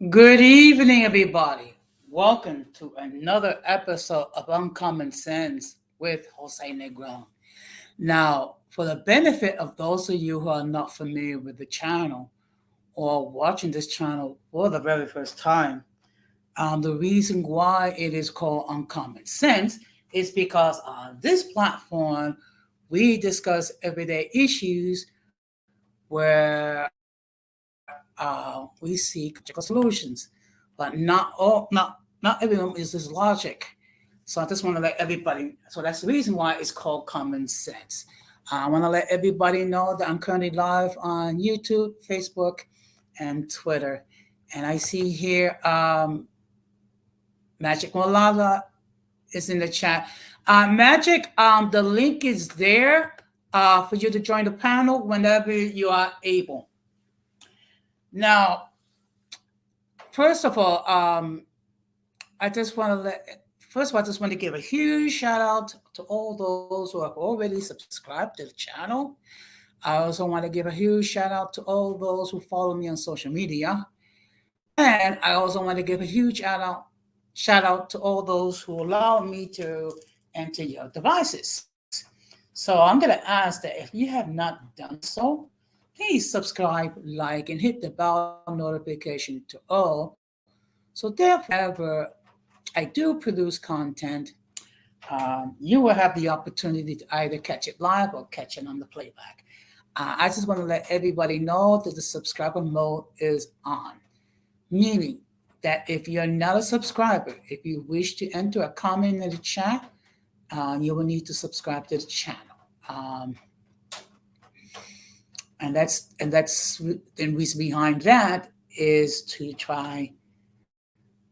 Good evening, everybody. Welcome to another episode of Uncommon Sense with Jose Negron. Now, for the benefit of those of you who are not familiar with the channel or watching this channel for the very first time, the reason why it is called Uncommon Sense is because on this platform, we discuss everyday issues where we seek practical solutions, but not everyone uses logic. So I just want to let everybody. So that's the reason why it's called common sense. I want to let everybody know that I'm currently live on YouTube, Facebook, and Twitter. And I see here Magic Malala is in the chat. Magic, the link is there for you to join the panel whenever you are able. Now, first of all, I just want to first of all, I just want to give a huge shout out to all those who have already subscribed to the channel. I also want to give a huge shout out to all those who follow me on social media. And I also want to give a huge shout out to all those who allow me to enter your devices. So I'm going to ask that if you have not done so, please subscribe, like, and hit the bell notification to all. So therefore, I do produce content, you will have the opportunity to either catch it live or catch it on the playback. I just want to let everybody know that the subscriber mode is on, meaning that if you're not a subscriber, if you wish to enter a comment in the chat, you will need to subscribe to the channel. Um, and that's the reason behind that is to try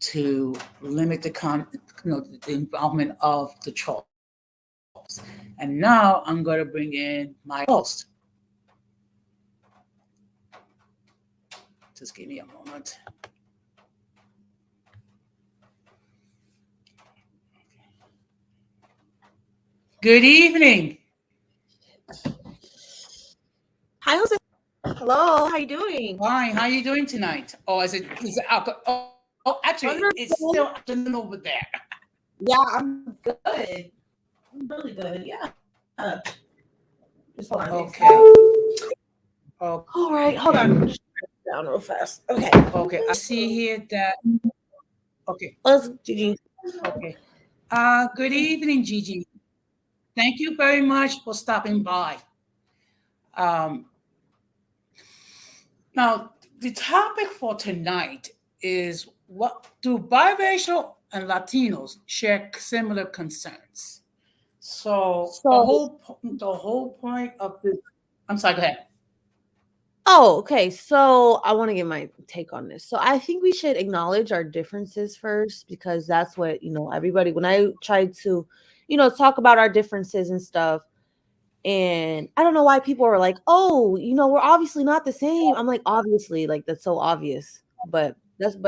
to limit the involvement of the trolls. And now I'm going to bring in my host. Just give me a moment. Good evening. Hi, Jose. Hello. How you doing? Fine. How are you doing tonight? Oh, is it oh, actually, it's still Wonderful. afternoon over there. Yeah, I'm good. I'm really good. Yeah. Just hold on. Give me a second. Okay. All Okay. right. Hold on. Just down real fast. Okay. Okay. I see here that. Okay. Let's GG. Okay. Good evening, Gigi. Thank you very much for stopping by. Um, Now, the topic for tonight is what do biracial and Latinos share similar concerns? So So, the whole point of this. I'm sorry. Go ahead. okay. So, I want to give my take on this. So, I think we should acknowledge our differences first because that's what, everybody, when I try to, talk about our differences and stuff, and I don't know why people are like, "Oh, we're obviously not the same." I'm like, "Obviously, like that's so obvious." But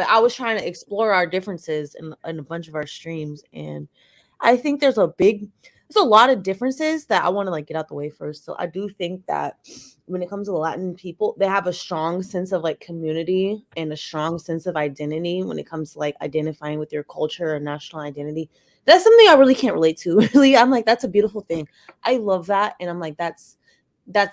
I was trying to explore our differences in a bunch of our streams, and I think there's a lot of differences that I want to like get out the way first. So I do think that when it comes to Latin people, they have a strong sense of like community and a strong sense of identity when it comes to like identifying with your culture and national identity. That's something I really can't relate to. Really, I'm like, that's a beautiful thing. I love that, and I'm like, that's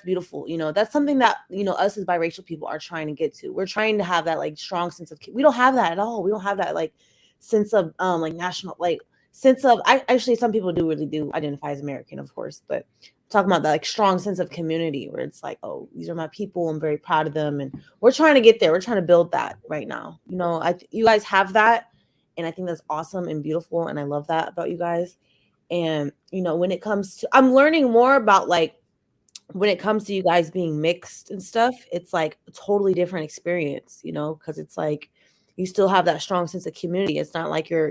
beautiful. That's something that us as biracial people are trying to get to. We're trying to have that like strong sense of we don't have that at all. We don't have that like sense of like national like sense of I actually some people do really do identify as American, of course, but talking about that like strong sense of community where it's like, oh, these are my people. I'm very proud of them, and we're trying to get there. We're trying to build that right now. You guys have that, and I think that's awesome and beautiful, and I love that about you guys. And when it comes to, I'm learning more about like when it comes to you guys being mixed and stuff, it's like a totally different experience, because it's like you still have that strong sense of community. It's not like you're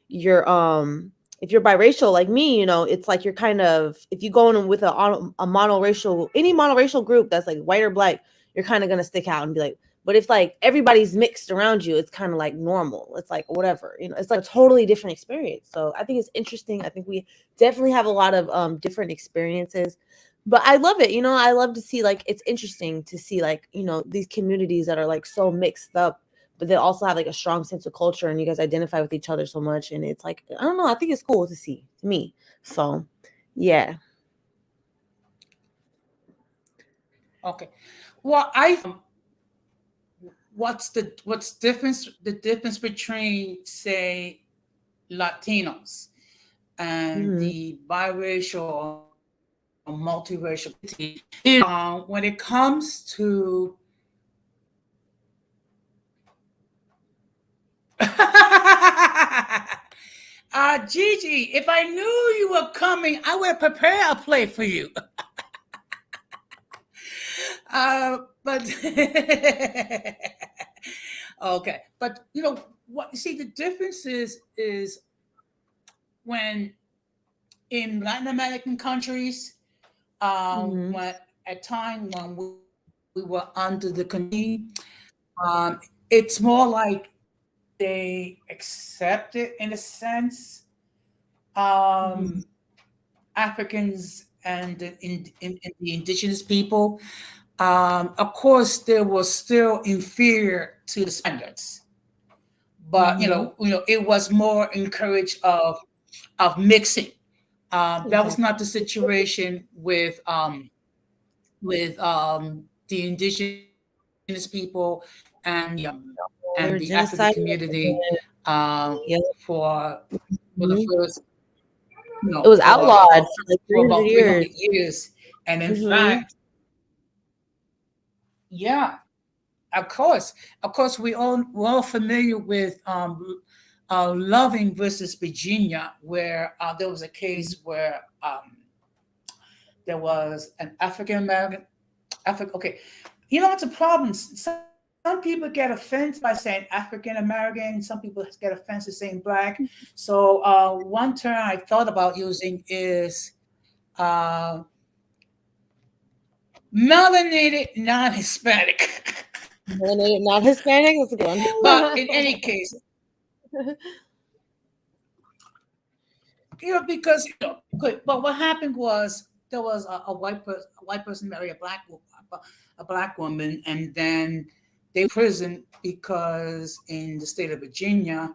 if you're biracial like me, it's like you're kind of if you go in with a monoracial any monoracial group that's like white or black, you're kind of gonna stick out and be like. But if like everybody's mixed around you, it's kind of like normal. It's like whatever, it's like a totally different experience. So I think it's interesting. I think we definitely have a lot of different experiences, but I love it. I love to see like it's interesting to see like these communities that are like so mixed up, but they also have like a strong sense of culture, and you guys identify with each other so much, and it's like, I don't know, I think it's cool to see, to me. So yeah. Okay. Well, what's the difference between, say, Latinos and Hmm. the biracial or multiracial community, when it comes to Gigi, if I knew you were coming, I would prepare a play for you. But okay, but what? See, the difference is when in Latin American countries, Hmm. when at time when we were under the colony, it's more like they accept it in a sense. Hmm. Um, Africans and the indigenous people. Of course, they were still inferior to the Spaniards, but Hmm. it was more encouraged of mixing. That was Exactly. not the situation with the indigenous people and the They were African genocided. community Yeah. for the Hmm. first It was outlawed for like for 300 about 300 years. years, and in Hmm. fact, yeah, of course, we're all familiar with Loving versus Virginia, where there was a case where there was an African American. Okay, what's the problem? Some people get offended by saying African American. Some people get offended saying black. So one term I thought about using is uh, melanated non-Hispanic. Not Hispanic. That's a good But in one. any case, because good. But what happened was there was a white person married a black woman, and then they were in prison because in the state of Virginia,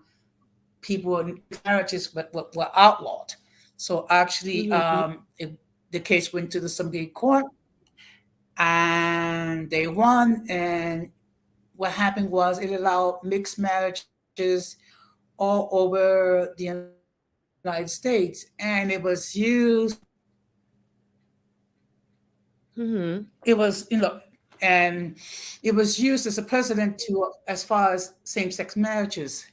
marriages were outlawed. So actually, Hmm. the case went to the Supreme Court, and they won. And what happened was it allowed mixed marriages all over the United States, and it was used. Hmm. It was, and it was used as a precedent to as far as same-sex marriages.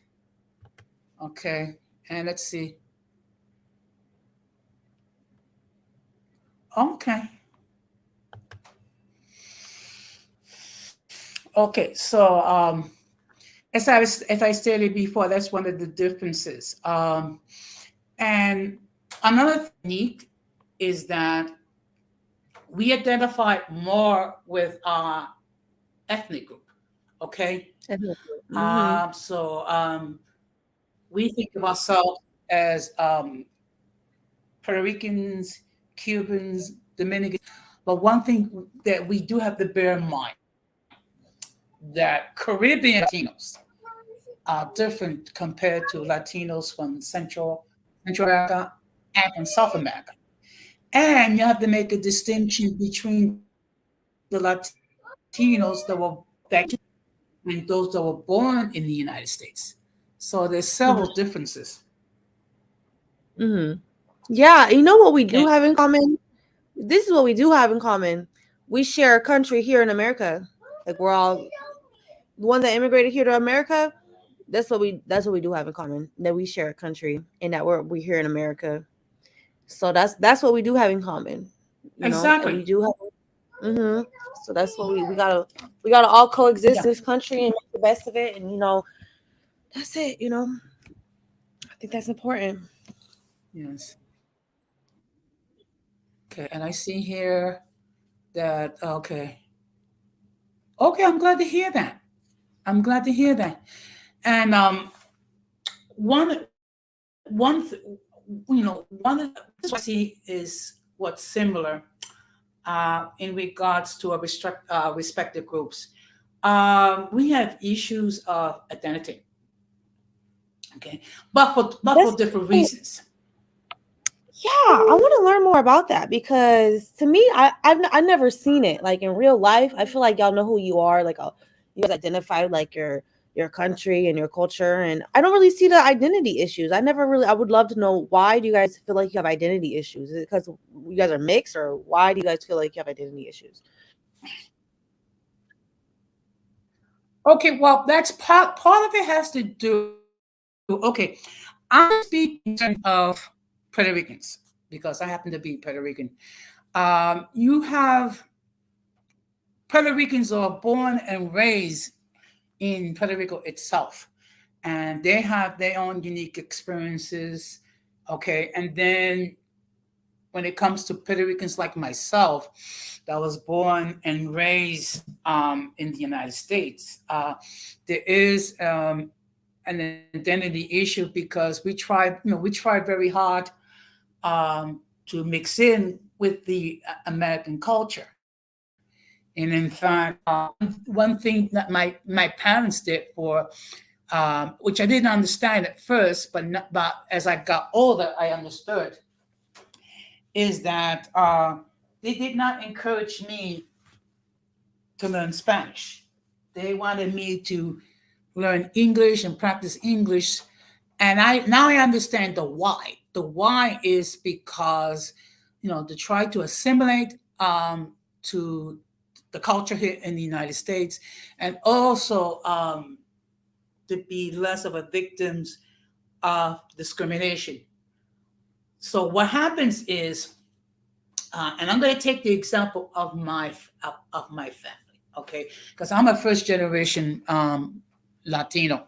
Okay, and let's see. Okay, okay. So as I stated before, that's one of the differences. And another unique is that we identify more with our ethnic group. Okay, Hmm. so we think of ourselves as Puerto Ricans, Cubans, Dominicans. But one thing that we do have to bear in mind that Caribbean Latinos are different compared to Latinos from Central America and from South America. And you have to make a distinction between the Latinos that and those that were born in the United States. So there's several differences. Hmm. Yeah, you know what we Okay. do have in common? This is what we do have in common. We share a country here in America. Like we're all the ones that immigrated here to America. That's what we do have in common. That we share a country and that we're here in America. So that's what we do have in common. And Exactly. we do have. Hmm. So that's what we gotta all coexist Yeah. in this country and make the best of it. And that's it. I think that's important. Yes. Okay. And I see here that okay, I'm glad to hear that. I'm glad to hear that. And one one of this what I see is what's similar in regards to our respective groups. We have issues of identity, okay, but for This different reasons. Yeah, I want to learn more about that because to me, I've never seen it like in real life. I feel like y'all know who you are, like you guys identify like your country and your culture, and I don't really see the identity issues. I never really. I would love to know why do you guys feel like you have identity issues? Is it because you guys are mixed, or why do you guys feel like you have identity issues? Okay, well, that's part of it has to do. Okay, I'm going to speak in terms of Puerto Ricans because I happen to be Puerto Rican. You have Puerto Ricans are born and raised in Puerto Rico itself, and they have their own unique experiences. Okay, and then when it comes to Puerto Ricans like myself, that was born and raised in the United States, there is an identity issue because we tried very hard to mix in with the American culture. And in fact, one thing that my parents did for which I didn't understand at first, but as I got older, I understood, is that they did not encourage me to learn Spanish. They wanted me to learn English and practice English. And I understand the why. The why is because, to try to assimilate to the culture here in the United States, and also to be less of a victims of discrimination. So what happens is, and I'm going to take the example of my family, okay? Because I'm a first generation Latino.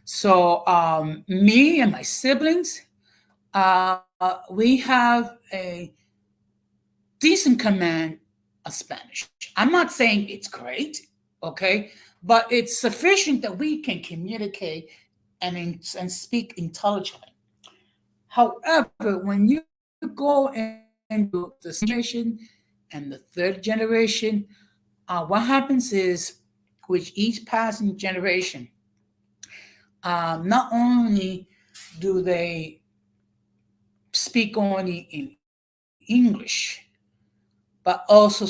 So me and my siblings, we have a decent command of Spanish. I'm not saying it's great, okay, but it's sufficient that we can communicate and speak intelligently. However, when you go into the second generation and the third generation, what happens is, with each passing generation, not only do they speak only in English, but also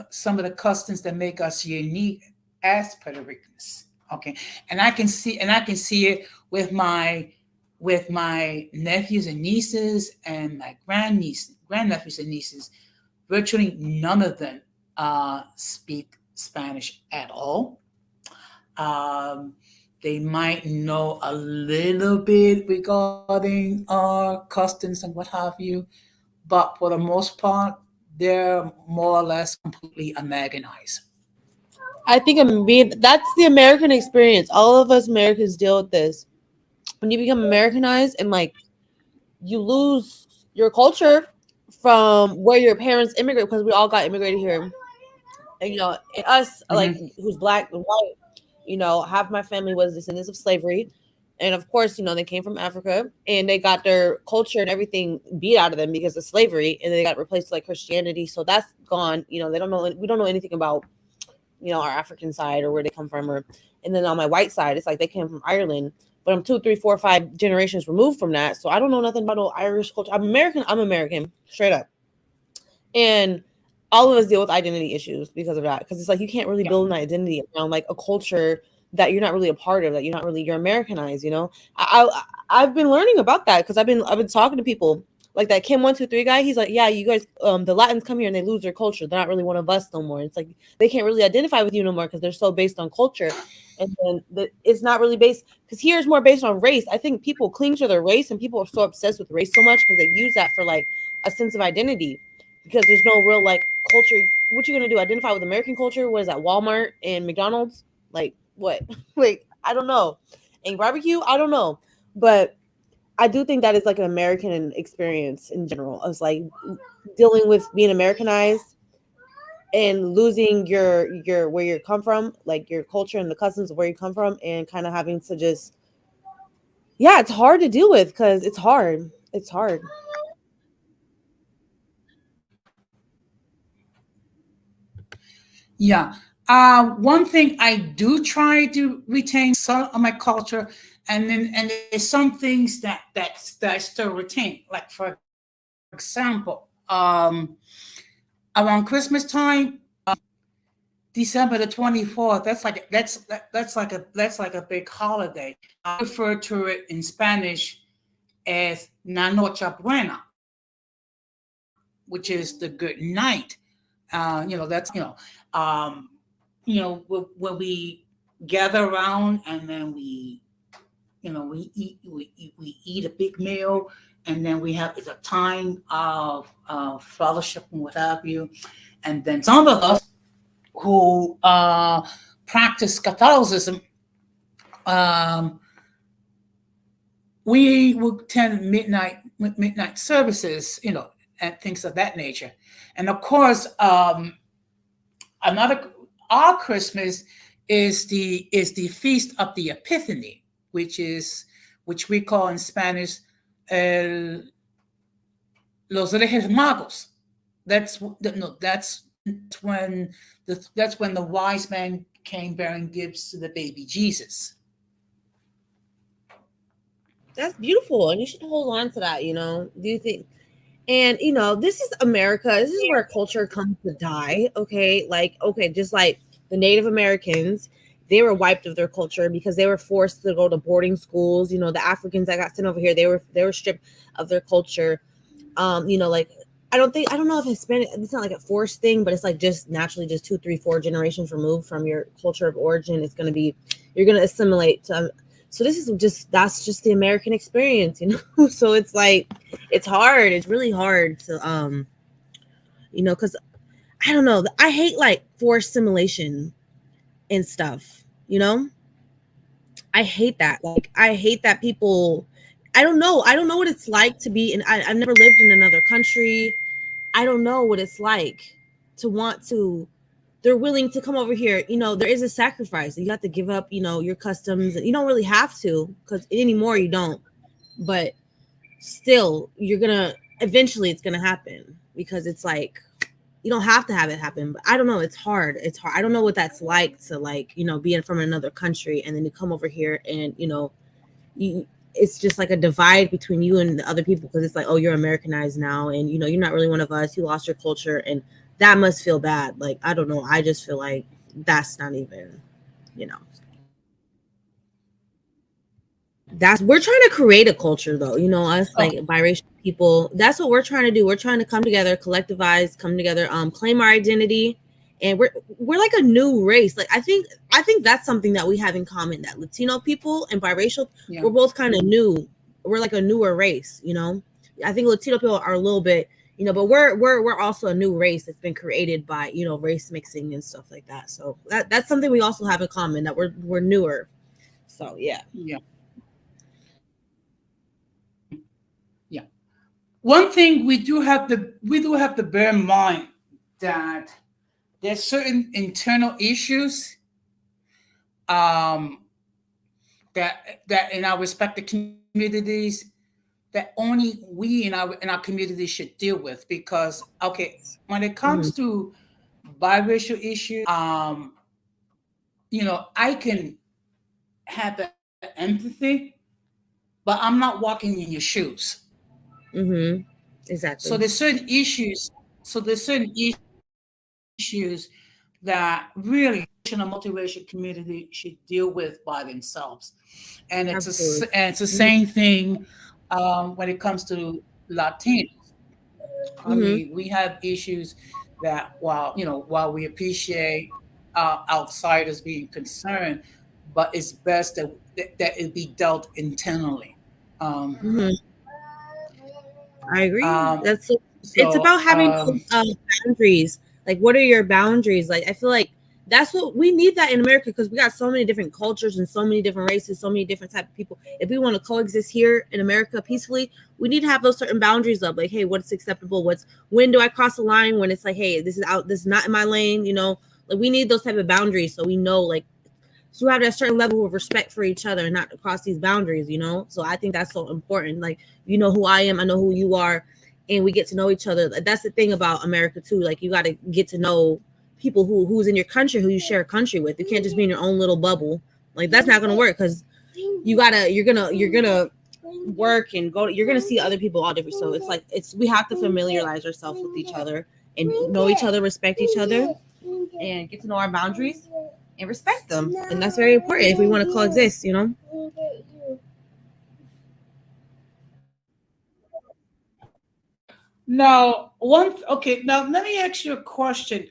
some of the customs that make us unique as Puerto Ricans. Okay, and I can see it with my nephews and nieces and my grandnephews and nieces. Virtually none of them speak Spanish at all. Um, they might know a little bit regarding our customs and what have you, but for the most part, they're more or less completely Americanized. I think that's the American experience. All of us Americans deal with this. When you become Americanized and like you lose your culture from where your parents immigrated, because we all got immigrated here. And, and us like Hmm. who's black and white, half my family was descendants of slavery. And of course, they came from Africa and they got their culture and everything beat out of them because of slavery, and then they got replaced with like Christianity. So that's gone. They don't know we don't know anything about our African side or where they come from, or and then on my white side, it's like they came from Ireland, but I'm two, three, four, 5 generations removed from that, so I don't know nothing about no Irish culture. I'm American. I'm American, straight up, and all of us deal with identity issues because of that. Because it's like you can't really Yeah. build an identity around like a culture that you're not really a part of, that you're Americanized. I've been learning about that because I've been talking to people like that Kim 123 guy. He's like, yeah, you guys, the Latins come here and they lose their culture. They're not really one of us no more. It's like they can't really identify with you no more because they're so based on culture, and then it's not really based because here it's more based on race. I think people cling to their race and people are so obsessed with race so much because they use that for like a sense of identity because there's no real like culture. What you gonna do? Identify with American culture? What is that? Walmart and McDonald's? Like what? Like I don't know. And barbecue? I don't know. But I do think that is like an American experience in general. It's like dealing with being Americanized and losing your where you come from, like your culture and the customs of where you come from, and kind of having to just yeah, it's hard to deal with because it's hard. It's hard. Yeah. One thing I do try to retain some of my culture, and there's some things that I still retain. Like for example, around Christmas time, December the 24th. That's like a big holiday. Refer to it in Spanish as La Noche Buena, which is the good night. Um, when we gather around and then we eat a big meal, and then we have it's a time of fellowship and what have you. And then some of us who practice Catholicism, um, we will attend midnight services, and things of that nature. And of course, another our Christmas is the feast of the Epiphany, which we call in Spanish el, los Reyes Magos. When that's when the wise man came bearing gifts to the baby Jesus. That's beautiful, and you should hold on to that. Do you think? And this is America. This is where culture comes to die. Okay, okay, just like the Native Americans, they were wiped of their culture because they were forced to go to boarding schools. The Africans that got sent over here, they were stripped of their culture. Like I don't know if Hispanic. It's not like a forced thing, but it's like just naturally, just 2, 3, 4 generations removed from your culture of origin. You're gonna assimilate to. So this is that's just the American experience. So it's like it's hard. It's really hard to because I don't know. I hate like forced assimilation and stuff. I hate that. Like I hate that people. I don't know. I don't know what it's like to be in. I've never lived in another country. I don't know what it's like to want to. They're willing to come over here. There is a sacrifice. You have to give up, your customs. You don't really have to because anymore you don't. But still, eventually it's gonna happen because it's like you don't have to have it happen. But I don't know. It's hard. It's hard. I don't know what that's like to being from another country and then you come over here and you. It's just like a divide between you and the other people because it's like, oh, you're Americanized now, and you're not really one of us. You lost your culture, and that must feel bad. Like I don't know. I just feel like that's not even, you know. That's we're trying to create a culture though. Us like Okay. biracial people. That's what we're trying to do. We're trying to come together, collectivize, come together, claim our identity, and we're like a new race. Like I think that's something that we have in common. That Latino people and biracial, Yeah. we're both kind of new. We're like a newer race. I think Latino people are a little bit, but we're also a new race that's been created by race mixing and stuff like that. So that's something we also have in common that we're newer. So yeah. Yeah. Yeah. One thing we do have to bear in mind that there's certain internal issues, um, that in our respective communities, that only we in our community should deal with. Because okay, when it comes Mhm. to biracial issues, I can have that empathy, but I'm not walking in your shoes. Mhm. So Exactly. there's certain issues. So there's certain issues that really and a multiracial community should deal with by themselves. And Absolutely. it's the same Mhm. thing when it comes to Latinos. I Mhm. mean, we have issues that while we appreciate outsiders being concerned, but it's best that it be dealt internally. Um, Mhm. I agree. um, It's so about having those boundaries. Like, what are your boundaries? Like, I feel like that's what we need that in America because we got so many different cultures and so many different races, so many different type of people. If we want to coexist here in America peacefully, we need to have those certain boundaries of like, hey, what's acceptable? When do I cross the line? When it's like, hey, this is not in my lane. Like we need those type of boundaries so we know like so we have that certain level of respect for each other and not to cross these boundaries. So I think that's so important. Like, you know who I am, I know who you are, and we get to know each other. That's the thing about America too. Like, you got to get to know people who's in your country, who you share a country with. You can't just be in your own little bubble. Like that's not gonna work because you're gonna work and go. You're gonna see other people all different. So it's like we have to familiarize ourselves with each other and know each other, respect each other, and get to know our boundaries and respect them. And that's very important if we want to coexist. You know. Now, okay. Now, let me ask you a question.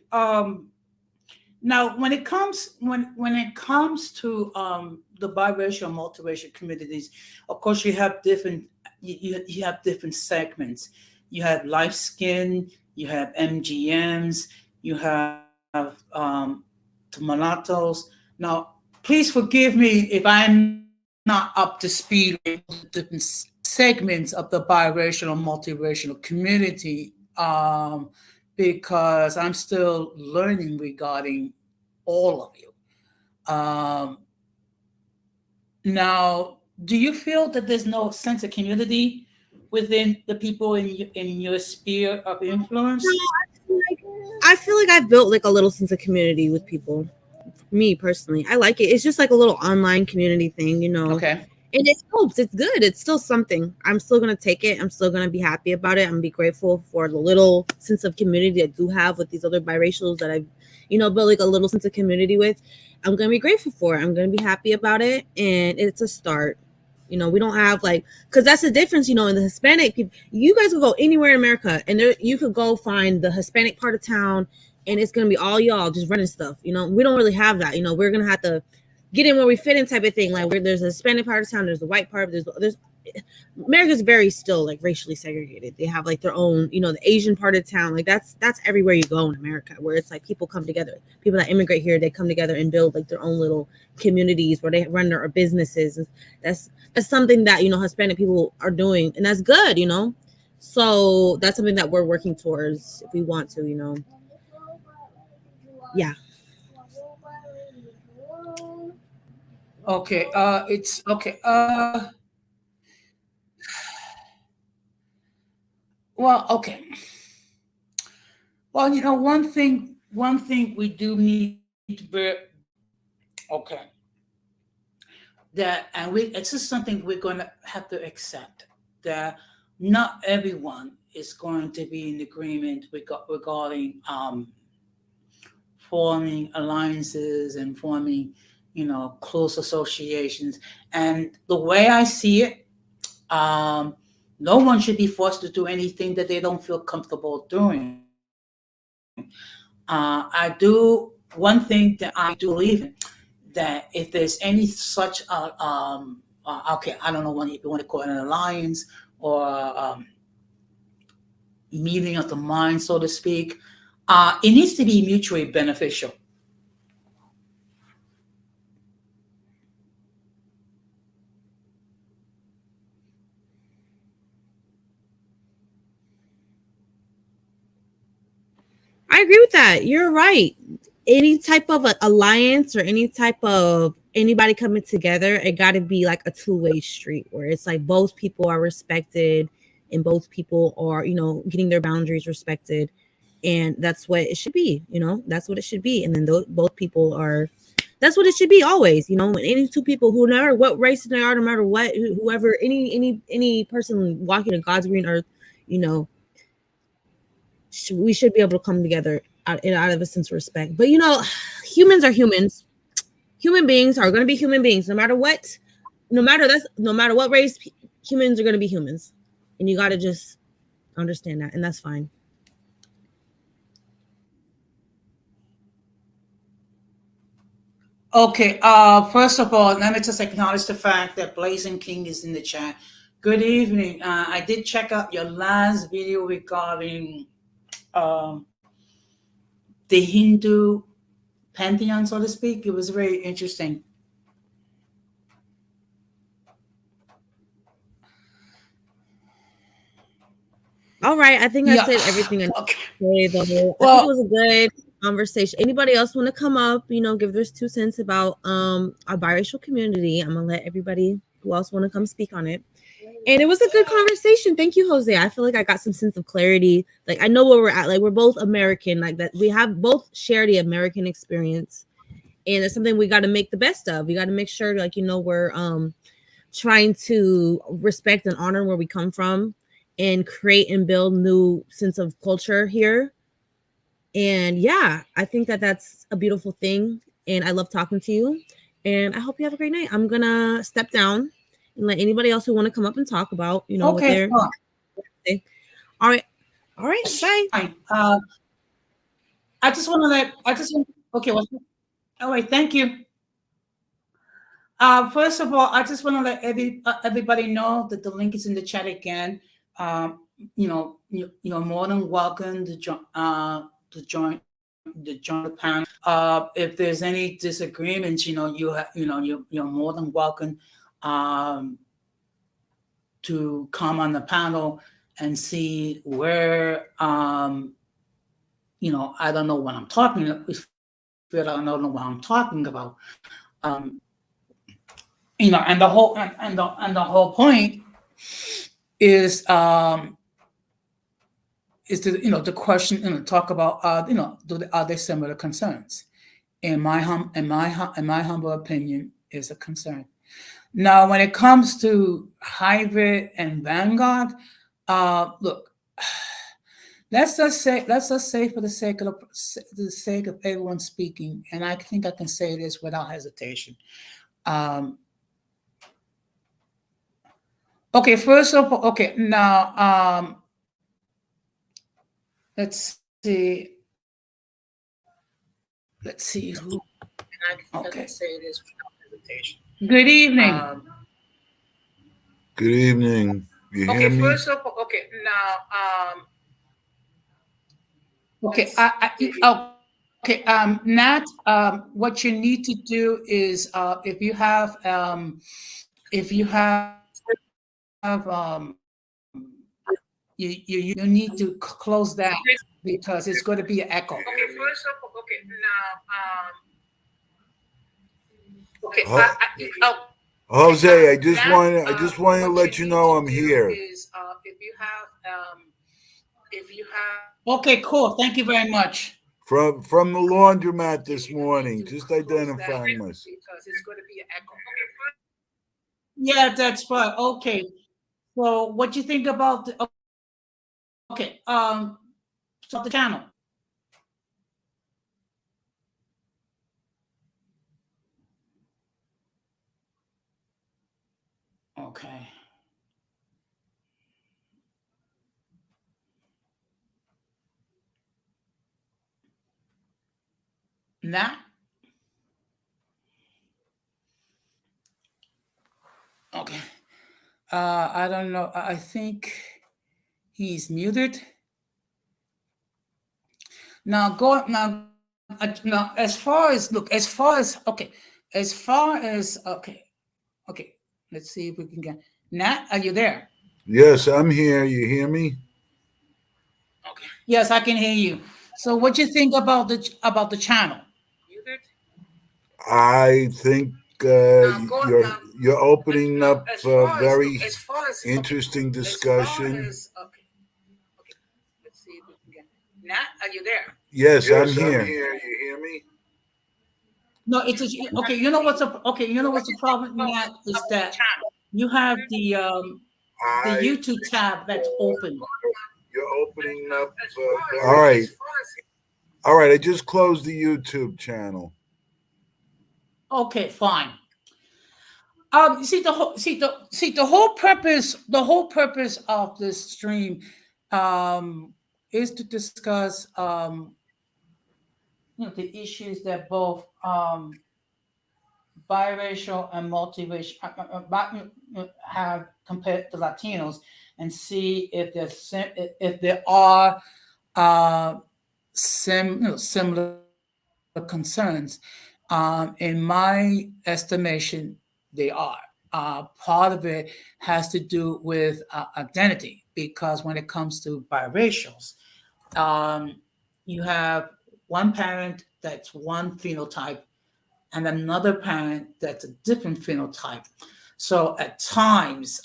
Now, when it comes to the biracial and multiracial communities, of course, you have different segments. You have light skin, you have MGMs, you have the mulattoes. Now, please forgive me if I'm not up to speed with the different segments of the biracial or multiracial community, because I'm still learning regarding all of you. Um, Now, do you feel that there's no sense of community within the people in your sphere of influence? I feel like I've built like a little sense of community with people. Me personally, I like it. It's just like a little online community thing, you know. Okay. And it helps. It's good. It's still something. I'm still gonna take it. I'm still gonna be happy about it. I'm gonna be grateful for the little sense of community I do have with these other biracials that I've, built like a little sense of community with. I'm gonna be grateful for it. I'm gonna be happy about it, and it's a start. We don't have like, because that's the difference. In the Hispanic people, you guys could go anywhere in America, and there you could go find the Hispanic part of town, and it's gonna be all y'all just running stuff. We don't really have that. We're gonna have to get in where we fit in type of thing. Like where there's a Hispanic part of town, there's the white part, there's America's very still like racially segregated. They have like their own, the Asian part of town. Like that's everywhere you go in America, where it's like people come together. People that immigrate here, they come together and build like their own little communities where they run their businesses. That's something that Hispanic people are doing, and that's good. So that's something that we're working towards if we want to. Yeah. Okay. It's okay. Well, okay. Well, one thing we do need to be okay. It's just something we're going to have to accept that not everyone is going to be in agreement regarding forming alliances and forming, close associations. And the way I see it, um, no one should be forced to do anything that they don't feel comfortable doing. I do one thing that I do believe in, that if there's any such okay, I don't know what you want to call it, an alliance or meeting of the mind, so to speak, it needs to be mutually beneficial. I agree with that. You're right. Any type of alliance or any type of anybody coming together, it got to be like a two-way street where it's like both people are respected and both people are, getting their boundaries respected. And that's what it should be, that's what it should be. And then both people are, that's what it should be always, when any two people who no matter what race they are, no matter what, whoever, any person walking on God's green earth, you know, we should be able to come together out of a sense of respect. But humans are humans. Human beings are going to be human beings, no matter what. No matter what race, humans are going to be humans, and you got to just understand that, and that's fine. Okay, first of all, let me just acknowledge the fact that Blazing King is in the chat. Good evening. I did check out your last video regarding um, the Hindu pantheon, so to speak. It was very interesting. All right, I think I Yeah. said everything I Okay. need to say, though. I think it Well, was a good conversation. Anybody else want to come up, give their 2 cents about our biracial community? I'm gonna let everybody who else want to come speak on it. And it was a good conversation. Thank you, Jose. I feel like I got some sense of clarity. Like I know where we're at. Like we're both American. Like that we have both share the American experience. And it's something we got to make the best of. We got to make sure, like, we're trying to respect and honor where we come from and create and build new sense of culture here. And yeah, I think that that's a beautiful thing. And I love talking to you. And I hope you have a great night. I'm gonna step down and let anybody else who want to come up and talk about, what Okay, they're fine. saying. All right. All right. Bye. Fine. I just want to okay, all right, thank you. First of all, I just want to let everybody know that the link is in the chat again. You're more than welcome to join the panel. If there's any disagreements, you're more than welcome um, to come on the panel and see where I don't know what I'm talking. If I don't know what I'm talking about, um, and the whole point is the question, talk about are there similar concerns? In my humble opinion, is a concern. Now, when it comes to hybrid and vanguard, look, let's just say for the sake of everyone speaking, and I think I can say this without hesitation. Um, okay, first of all, okay, now let's see. Let's see who. Okay. I can say this without hesitation. Good evening. Good evening. You hear Okay, me? first of all, okay, now okay, okay, Nat, what you need to do is if you need to close that because it's going to be an echo. Okay, first of all, okay, now okay, Jose, I just Nat, want to what you let you need know to I'm do here. is if you have okay, cool. Thank you very much. From the laundromat this You need morning, to just close that identifying myself. because it's going to be an echo. Yeah, that's fine. Okay. So, what you think about okay? So the channel. Okay. Now, okay. I don't know. I think he's muted. Now, go now. Now, okay. Okay. Let's see if we can get Nat. Are you there? Yes, I'm here. You hear me? Okay. Yes, I can hear you. So, what do you think about the channel? Muted. I think you're opening up a very interesting discussion. Okay. Okay. Let's see if we can get Nat. Are you there? Yes, I'm Yes, I'm here. here. You hear me? No, okay. You know what's okay. You know what's the problem, Nat, is that you have the I YouTube tab that's open. You're opening up. All right. All right. I just closed the YouTube channel. Okay, fine. See the whole purpose of this stream is to discuss the issues that both biracial and multiracial have compared to Latinos, and see if there are uh, similar concerns. In my estimation, they are. Part of it has to do with identity, because when it comes to biracials, um, you have one parent that's one phenotype and another parent that's a different phenotype. So at times,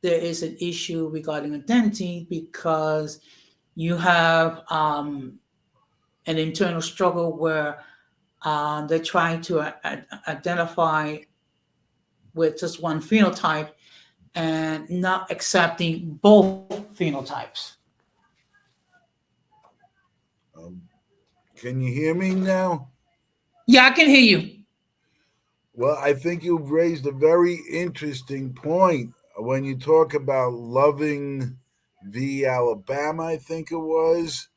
there is an issue regarding identity because you have an internal struggle where they're trying to identify with just one phenotype and not accepting both phenotypes. Um, can you hear me now? Yeah, I can hear you. Well, I think you've raised a very interesting point when you talk about Loving v. Alabama, I think it was,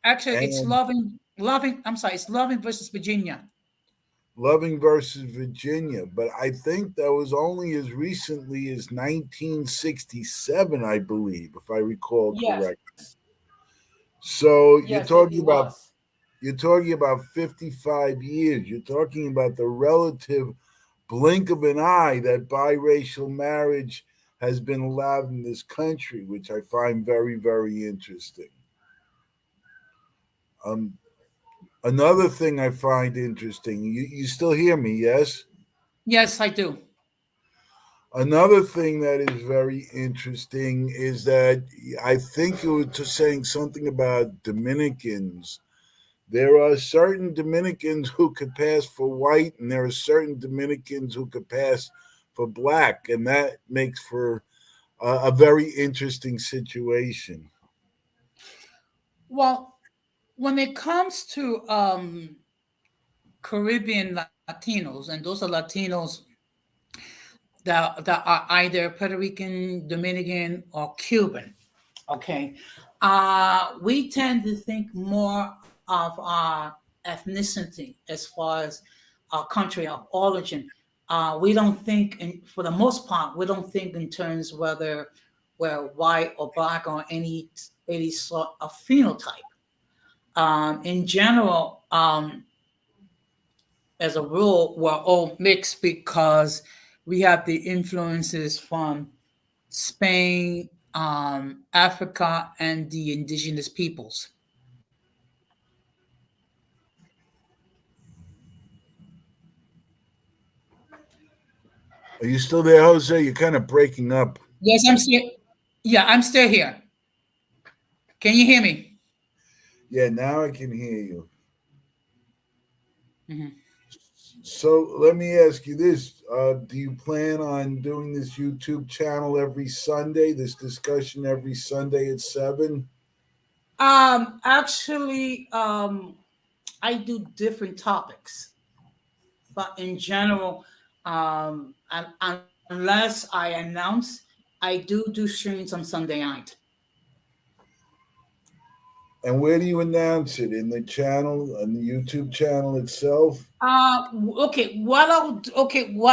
Actually, it's and loving. I'm sorry, it's loving versus Virginia. Loving versus Virginia. But I think that was only as recently as 1967, I believe, if I recall Yes, correct. So yes, it was. you're talking about 55 years. You're talking about the relative blink of an eye that biracial marriage has been allowed in this country, which I find very, very interesting. Um, Another thing I find interesting, you still hear me, yes? Yes, I do. Another thing that is very interesting is that I think you were just saying something about Dominicans. There are certain Dominicans who could pass for white, and there are certain Dominicans who could pass for black, and that makes for a very interesting situation. Well, when it comes to Caribbean Latinos, and those are Latinos that are either Puerto Rican, Dominican, or Cuban. Okay, we tend to think more of our ethnicity as far as our country of origin. We don't think, for the most part, we don't think in terms whether we're white or black or any sort of phenotype. In general, as a rule, we're all mixed because we have the influences from Spain, Africa, and the indigenous peoples. Are you still there, Jose? You're kind of breaking up. Yes, I'm still. Yeah, I'm still here. Can you hear me? Yeah, now I can hear you. Mhm. So let me ask you this: do you plan on doing this YouTube channel every Sunday? This discussion every Sunday at 7? Actually, I do different topics, but in general, unless I announce, I do streams on Sunday night. And where do you announce it? In the channel, on the YouTube channel itself? What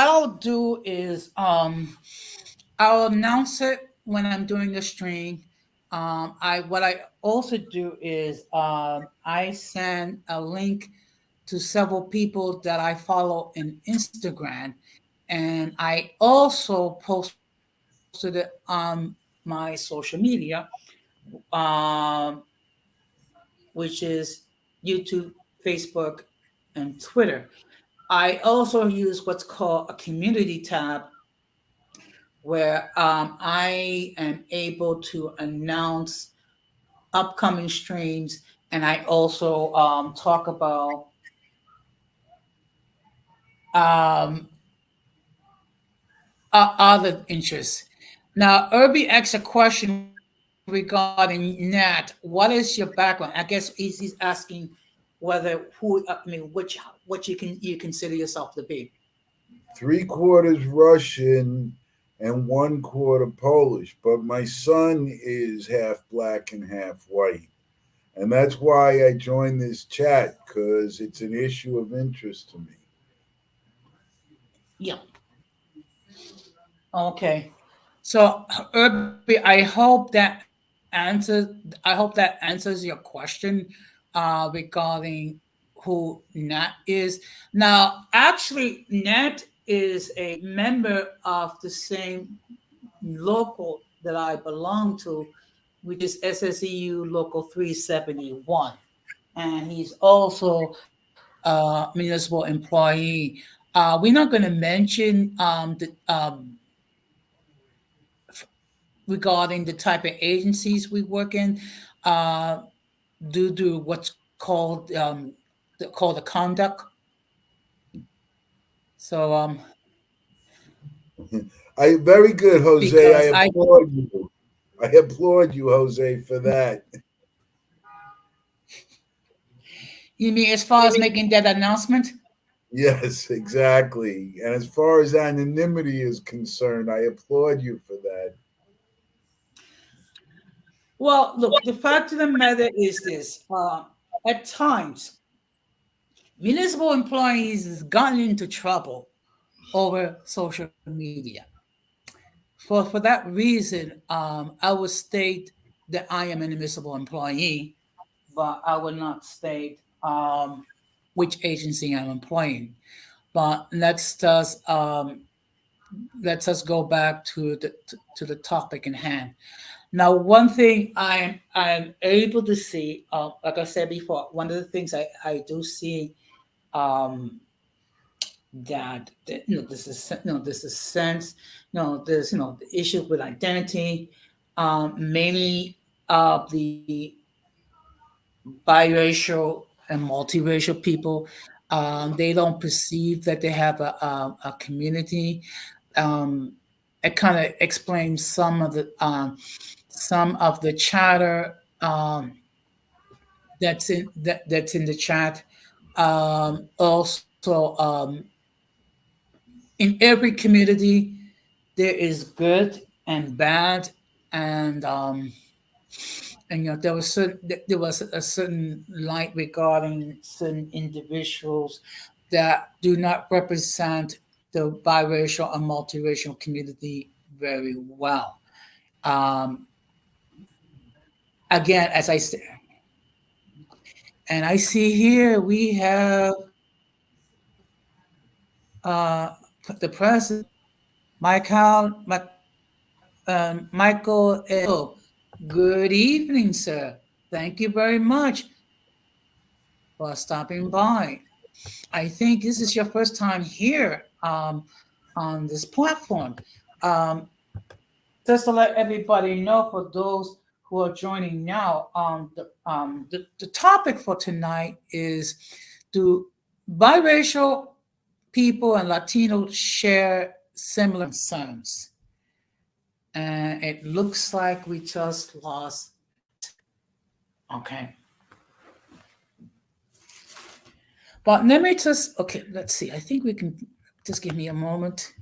I'll do is I'll announce it when I'm doing the stream. I what I also do is I send a link to several people that I follow in Instagram, and I also posted it on my social media, um, which is YouTube, Facebook, and Twitter. I also use what's called a community tab where I am able to announce upcoming streams, and I also talk about um, other interests. Now, Irby asks a question regarding Nat. What is your background? I guess he's asking whether what you consider yourself to be. Three quarters Russian and one quarter Polish, but my son is half black and half white. And that's why I joined this chat, because it's an issue of interest to me. Yeah. Okay. So, Irby, I hope that answers your question regarding who Nat is. Now, actually, Nat is a member of the same local that I belong to, which is SSEU Local 371. And he's also a municipal employee. We're not going to mention regarding the type of agencies we work in, uh, due to what's called the conduct. So I very good, Jose. I because I applaud you. I applaud you, Jose, for that. you mean as far as making that announcement? Yes, exactly. And as far as anonymity is concerned, I applaud you for that. Well, look, the fact of the matter is this: at times, municipal employees has gotten into trouble over social media. For that reason, I would state that I am an admissible employee, but I would not state which agency I'm employing. But let's us go back to the topic in hand. Now, one thing I'm able to see, like I said before, one of the things I do see, um, that this is this is sense, there's the issue with identity, mainly the biracial and multiracial people. They don't perceive that they have a community. Um, it kind of explains some of the chatter, that's in the chat. Also, in every community, there is good and bad, and there was a certain light regarding certain individuals that do not represent the biracial and multiracial community very well. Um, Again, as I said, and I see here we have the president, Michael L. Good evening, sir. Thank you very much for stopping by. I think this is your first time here, on this platform. Um, just to let everybody know, for those who are joining now, the topic for tonight is, do biracial people and Latinos share similar concerns? And it looks like we just lost it. Okay. But let me just, okay, let's see. I think we can just give me a moment.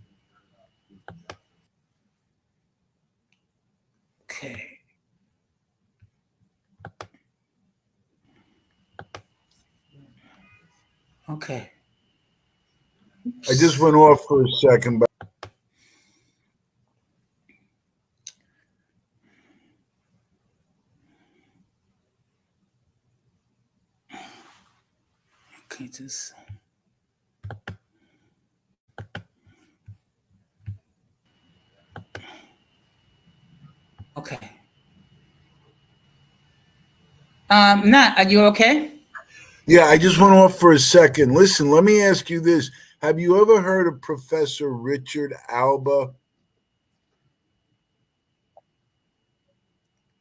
Okay. Okay. I just went off for a second, but Okay, just okay. Nat, are you okay? yeah, I just went off for a second. Listen, let me ask you this. Have you ever heard of Professor Richard Alba?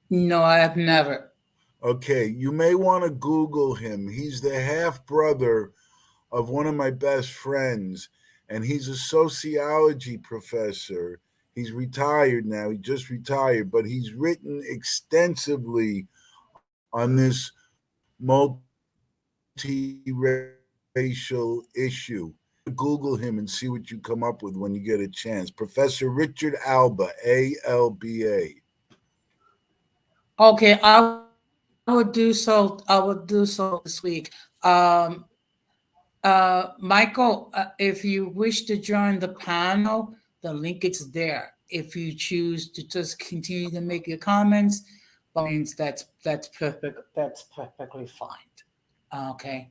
No, I have never. Okay, you may want to Google him. He's the half brother of one of my best friends, and he's a sociology professor. He's retired now, he just retired, but he's written extensively on this multiracial issue. Google him and see what you come up with when you get a chance. Professor Richard Alba, ALBA. Okay, I would do so. I would do so this week. Michael, if you wish to join the panel, the link is there. If you choose to just continue to make your comments, by all means, that's perfect. That's perfectly fine. Okay.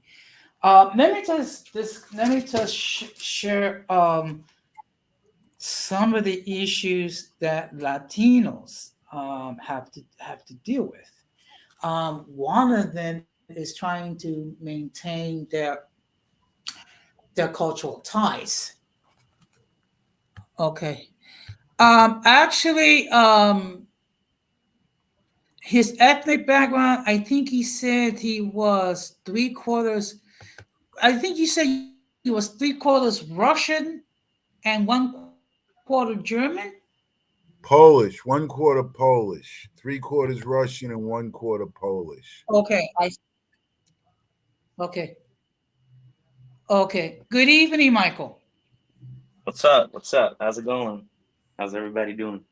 Let me just share some of the issues that Latinos have to deal with. One of them is trying to maintain their cultural ties. Okay. Actually, his ethnic background, I think he said he was three quarters. I think you said he was three quarters Russian and one quarter German. Polish, one quarter Polish, three quarters Russian, and one quarter Polish. Okay, okay, okay. Good evening, Michael. What's up? What's up? How's it going? How's everybody doing?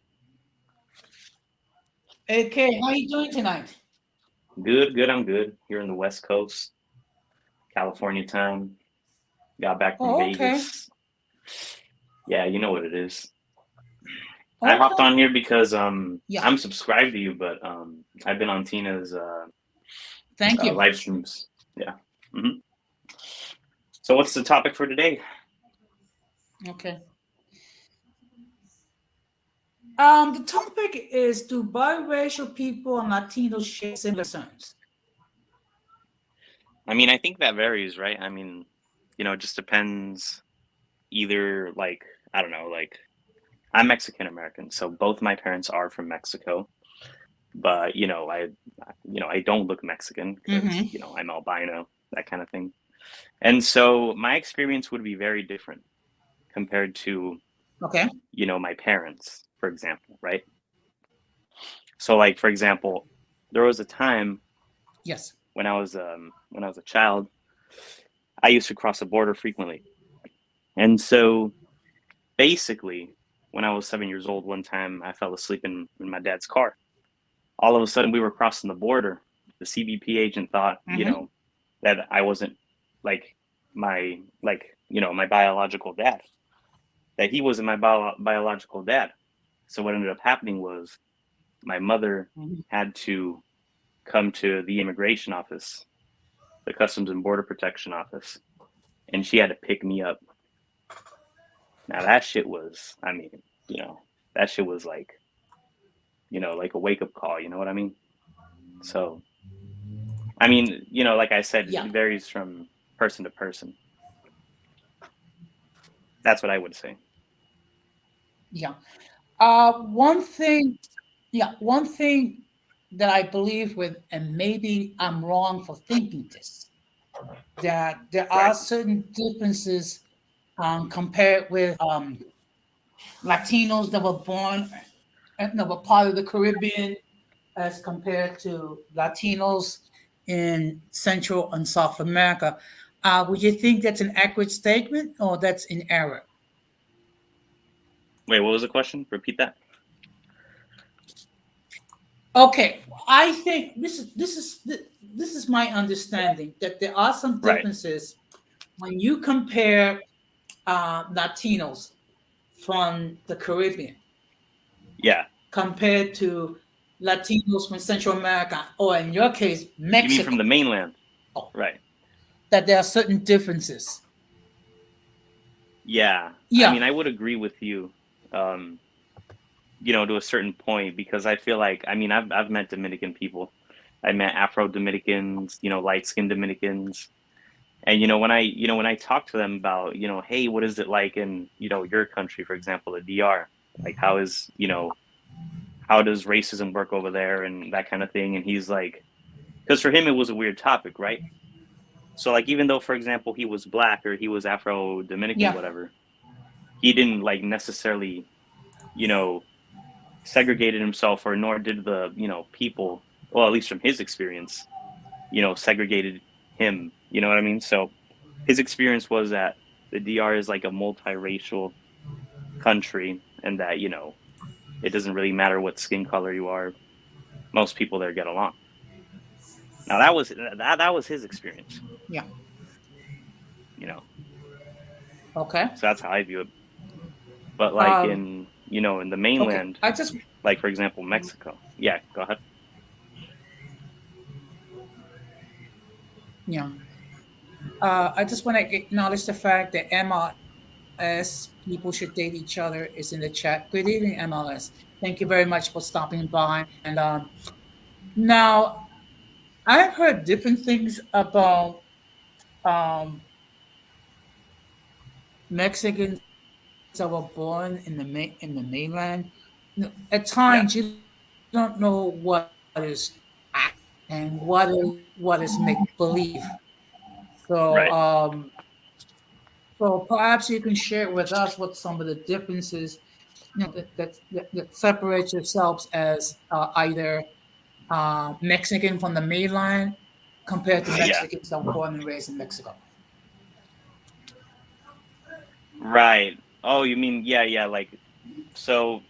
Okay, how you doing tonight? Good, good. I'm good. Here in the West Coast, California time. Got back from Oh, okay, Vegas. Yeah, you know what it is. I okay. hopped on here because Yeah, I'm subscribed to you, but I've been on Tina's thank you. live streams. Yeah. hmm So what's the topic for today? Okay. The topic is, do biracial people and Latinos share similar concerns? I mean, I think that varies, right? I mean, it just depends. Either like I don't know, like I'm Mexican American, so both my parents are from Mexico. But I don't look Mexican because Mm-hmm. I'm albino, that kind of thing. And so my experience would be very different compared to Okay. my parents, for example, right? So like for example, there was a time Yes. when I was a child, I used to cross the border frequently, and so basically, when I was 7 years old, one time I fell asleep in my dad's car. All of a sudden, we were crossing the border. The CBP agent thought, Mm-hmm. that I wasn't like my biological dad, that he wasn't my biological dad. So what ended up happening was my mother Mm-hmm. had to come to the immigration office, the Customs and Border Protection office, and she had to pick me up. Now that shit was, I mean, that shit was like a wake up call. You know what I mean? So, I mean, like I said, Yeah. it varies from person to person. That's what I would say. Yeah. One thing. Yeah. One thing that I believe with, and maybe I'm wrong for thinking this, that there are Right. certain differences compared with Latinos that were born that were part of the Caribbean as compared to Latinos in Central and South America. Would you think that's an accurate statement or that's in error? Wait, what was the question? Repeat that. Okay, I think this is my understanding that there are some Right. differences when you compare Latinos from the Caribbean Yeah. compared to Latinos from Central America, or in your case, You mean from Mexico, the mainland? Right. that there are certain differences. Yeah. I Yeah, mean, I would agree with you, um, to a certain point because I feel like, I mean, I've met Dominican people. I met Afro Dominicans, light skinned Dominicans. And when I talk to them about, hey, what is it like in, your country, for example, the DR? Like how does racism work over there and that kind of thing? And he's like, because for him it was a weird topic, right? So like even though, for example, he was black or he was Afro Dominican, yeah, whatever, he didn't like necessarily, you know, segregated himself, or nor did the, people, well, at least from his experience, segregated him. You know what I mean? So his experience was that the DR is like a multiracial country, and that it doesn't really matter what skin color you are. Most people there get along. Now that was his experience, yeah. you know. Okay. So that's how I view it. But like Um, in the okay. mainland, I just like for example Mexico. Yeah, go ahead. yeah. I just want to acknowledge the fact that MLS people should date each other is in the chat. Good evening, MLS. Thank you very much for stopping by. And now I've heard different things about um, Mexicans that were born in the mainland. At times, Yeah. you don't know what is and what is make believe. So Right. so perhaps you can share with us what some of the differences, that separate yourselves as either Mexican from the mainland compared to Yeah. Mexicans that were born and raised in Mexico. Right. Oh, you mean, yeah, yeah, like, so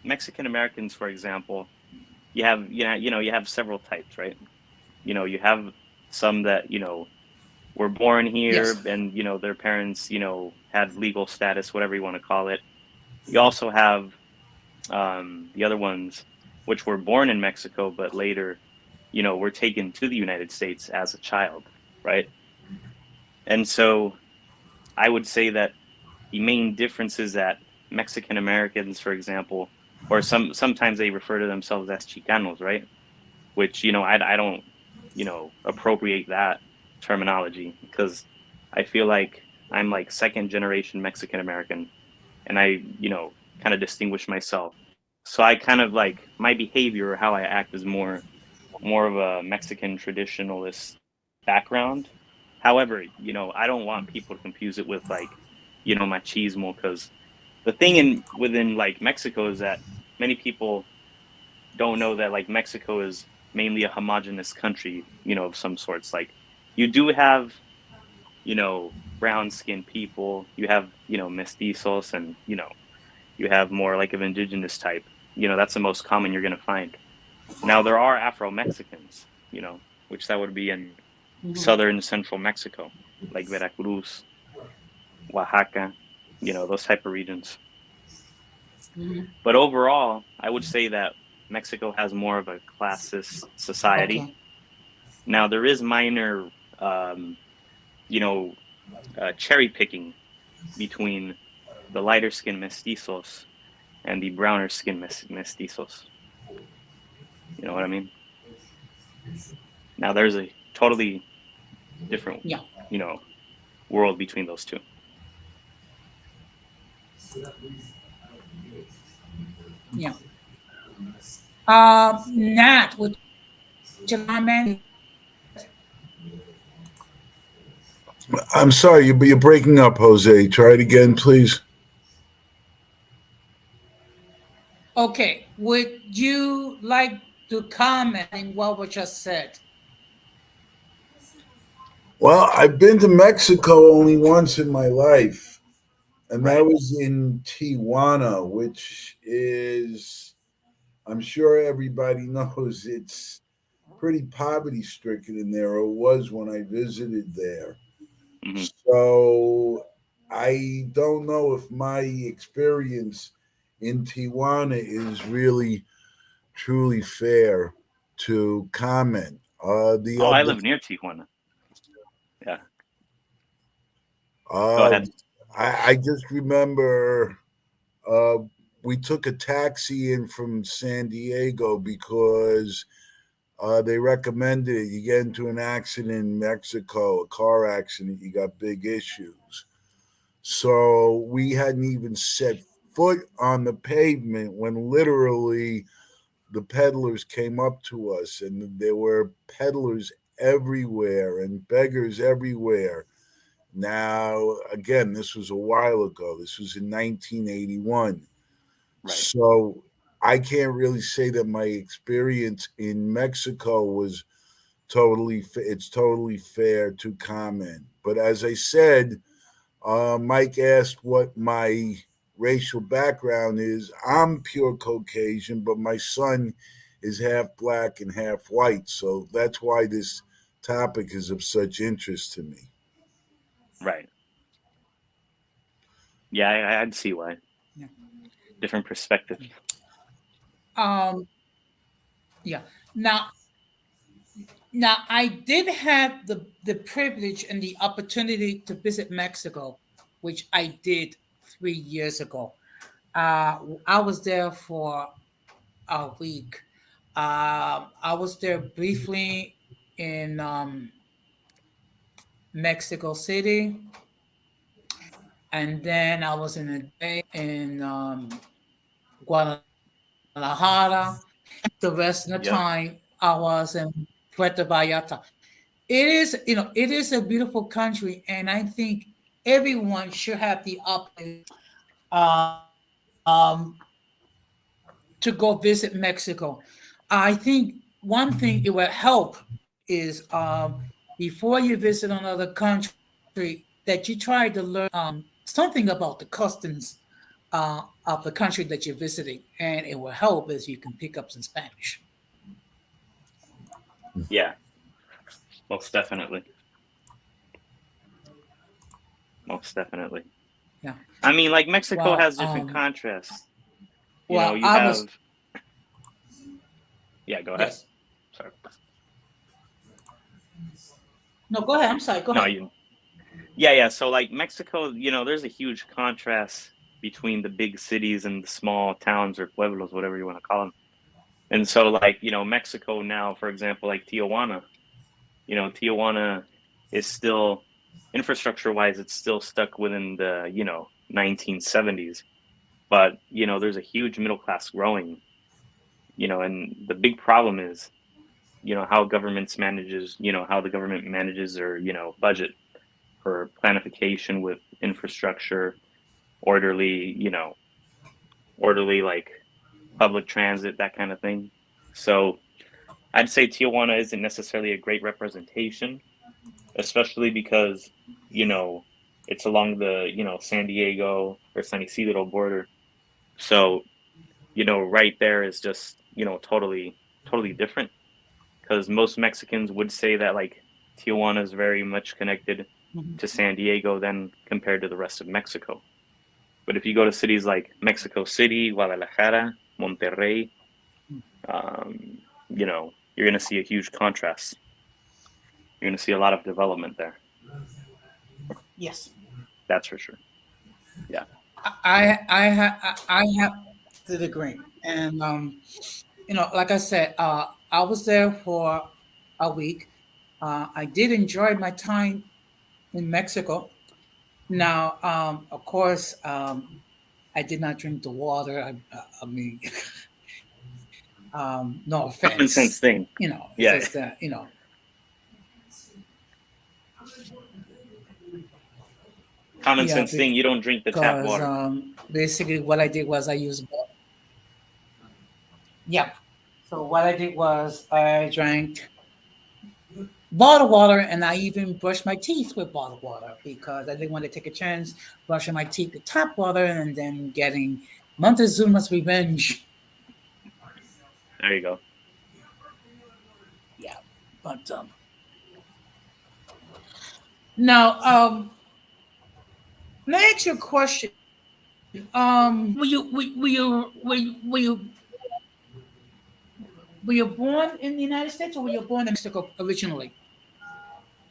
Mexican Americans, for example, you have several types, right? You have some that, were born here Yes. and, their parents, had legal status, whatever you want to call it. You also have the other ones which were born in Mexico but later, were taken to the United States as a child, right? And so I would say that the main difference is that Mexican Americans, for example, or sometimes they refer to themselves as Chicanos, right? Which, I don't, appropriate that terminology because I feel like I'm like second generation Mexican American and I, kind of distinguish myself. So I kind of like my behavior or how I act is more of a Mexican traditionalist background. However, I don't want people to confuse it with like, machismo because the thing in within like Mexico is that many people don't know that like Mexico is mainly a homogenous country, of some sorts. Like you do have, brown skinned people, you have, mestizos and, you have more like of indigenous type. That's the most common you're gonna find. Now there are Afro Mexicans, which that would be in Hmm. southern central Mexico, like Veracruz, Oaxaca, those type of regions. Hmm. But overall, I would say that Mexico has more of a classist society. Okay. Now there is minor, um, you know, cherry picking between the lighter skinned mestizos and the browner skinned mestizos. You know what I mean? Now there's a totally different, Yeah. you know, world between those two. Yeah. Nat, would you like to comment? I'm sorry, you're breaking up, Jose. Try it again, please. Okay. Would you like to comment on what was just said? Well, I've been to Mexico only once in my life, and that Right. was in Tijuana, which is, I'm sure everybody knows, it's pretty poverty stricken in there, or was when I visited there. Hmm. So I don't know if my experience in Tijuana is really truly fair to comment. The Oh, I other, live near Tijuana. Yeah. Go uh, ahead. I just remember uh, we took a taxi in from San Diego because they recommended it. You get into an accident in Mexico, a car accident, you got big issues. So we hadn't even set foot on the pavement when literally the peddlers came up to us, and there were peddlers everywhere and beggars everywhere. Now, again, this was a while ago. This was in 1981. Right. So I can't really say that my experience in Mexico was it's totally fair to comment. But as I said, Mike asked what my racial background is. I'm pure Caucasian, but my son is half black and half white. So that's why this topic is of such interest to me. Right. Yeah, I'd see why. Yeah. Different perspective. Um, yeah. Now, now I did have the privilege and the opportunity to visit Mexico, which I did 3 years ago. I was there for a week. I was there briefly in Mexico City, and then I was in a day in Guadalajara. The rest of the Yep. time I was in Puerto Vallarta. It is, it is a beautiful country, and I think everyone should have the opportunity um, to go visit Mexico. I think one thing it will help is before you visit another country that you try to learn something about the customs of the country that you're visiting, and it will help as you can pick up some Spanish. Yeah, most definitely, most definitely. Yeah. I mean, like Mexico Well, has different contrasts. well, You I was have, yeah, go ahead. yes. Sorry. No, go ahead. I'm sorry. Go No, ahead. you. Yeah. So like Mexico, there's a huge contrast between the big cities and the small towns or pueblos, whatever you want to call them. And so like, Mexico now, for example, like Tijuana is still infrastructure wise, it's still stuck within the, 1970s. But, there's a huge middle class growing, and the big problem is, how the government manages their, budget for planification with infrastructure, orderly, orderly like public transit, that kind of thing. So I'd say Tijuana isn't necessarily a great representation, especially because, you know, it's along the, San Diego or San Isidro border. So, right there is just, totally, totally different because most Mexicans would say that like Tijuana is very much connected Mhm. to San Diego than compared to the rest of Mexico. But if you go to cities like Mexico City, Guadalajara, Monterrey, you're going to see a huge contrast. You're going to see a lot of development there. Yes. That's for sure. Yeah. I have to agree, and like I said, I was there for a week. I did enjoy my time in Mexico. Now, of course, I did not drink the water. I mean, no Common offense. sense thing. It's Yeah. just that Common yeah, sense thing. You don't drink the tap because water. basically what I did was I used yeah. So what I did was I drank bottled water, and I even brushed my teeth with bottled water because I didn't want to take a chance brushing my teeth with tap water and then getting Montezuma's revenge. There you go. Yeah, but now let me ask you a question. Were you born in the United States or were you born in Mexico originally?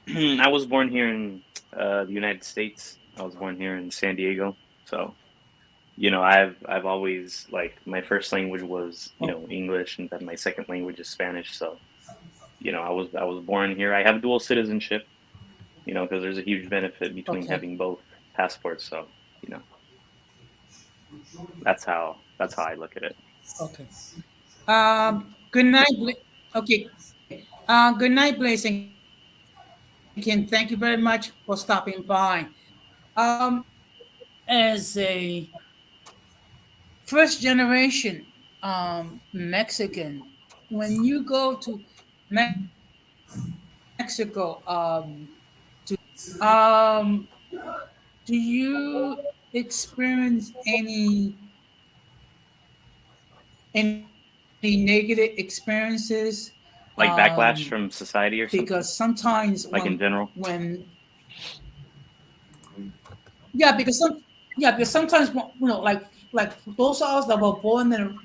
I was born here in the United States. I was born here in San Diego. So, I've always like my first language was, Oh, English, and then my second language is Spanish. So, I was born here. I have dual citizenship, because there's a huge benefit between okay, having both passports. So, you know, that's how I look at it. okay. Good night. Okay. Good night, Blaze and Ken. Thank you very much for stopping by. As a first generation Mexican, when you go to Mexico um, do you experience any negative experiences? Like Um, backlash from society or something, because sometimes like in general. when yeah, because sometimes like those of us that were born in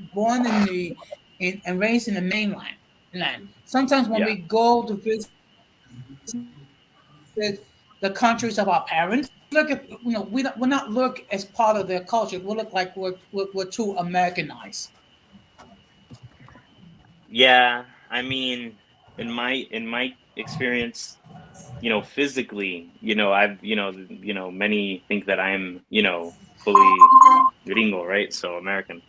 and raised in the mainland land. Sometimes when Yeah. we go to visit the countries of our parents, we don't we're not look as part of their culture. We look like we're too Americanized. Yeah, I mean, in my experience, physically, many think that I'm, fully gringo, right? So American.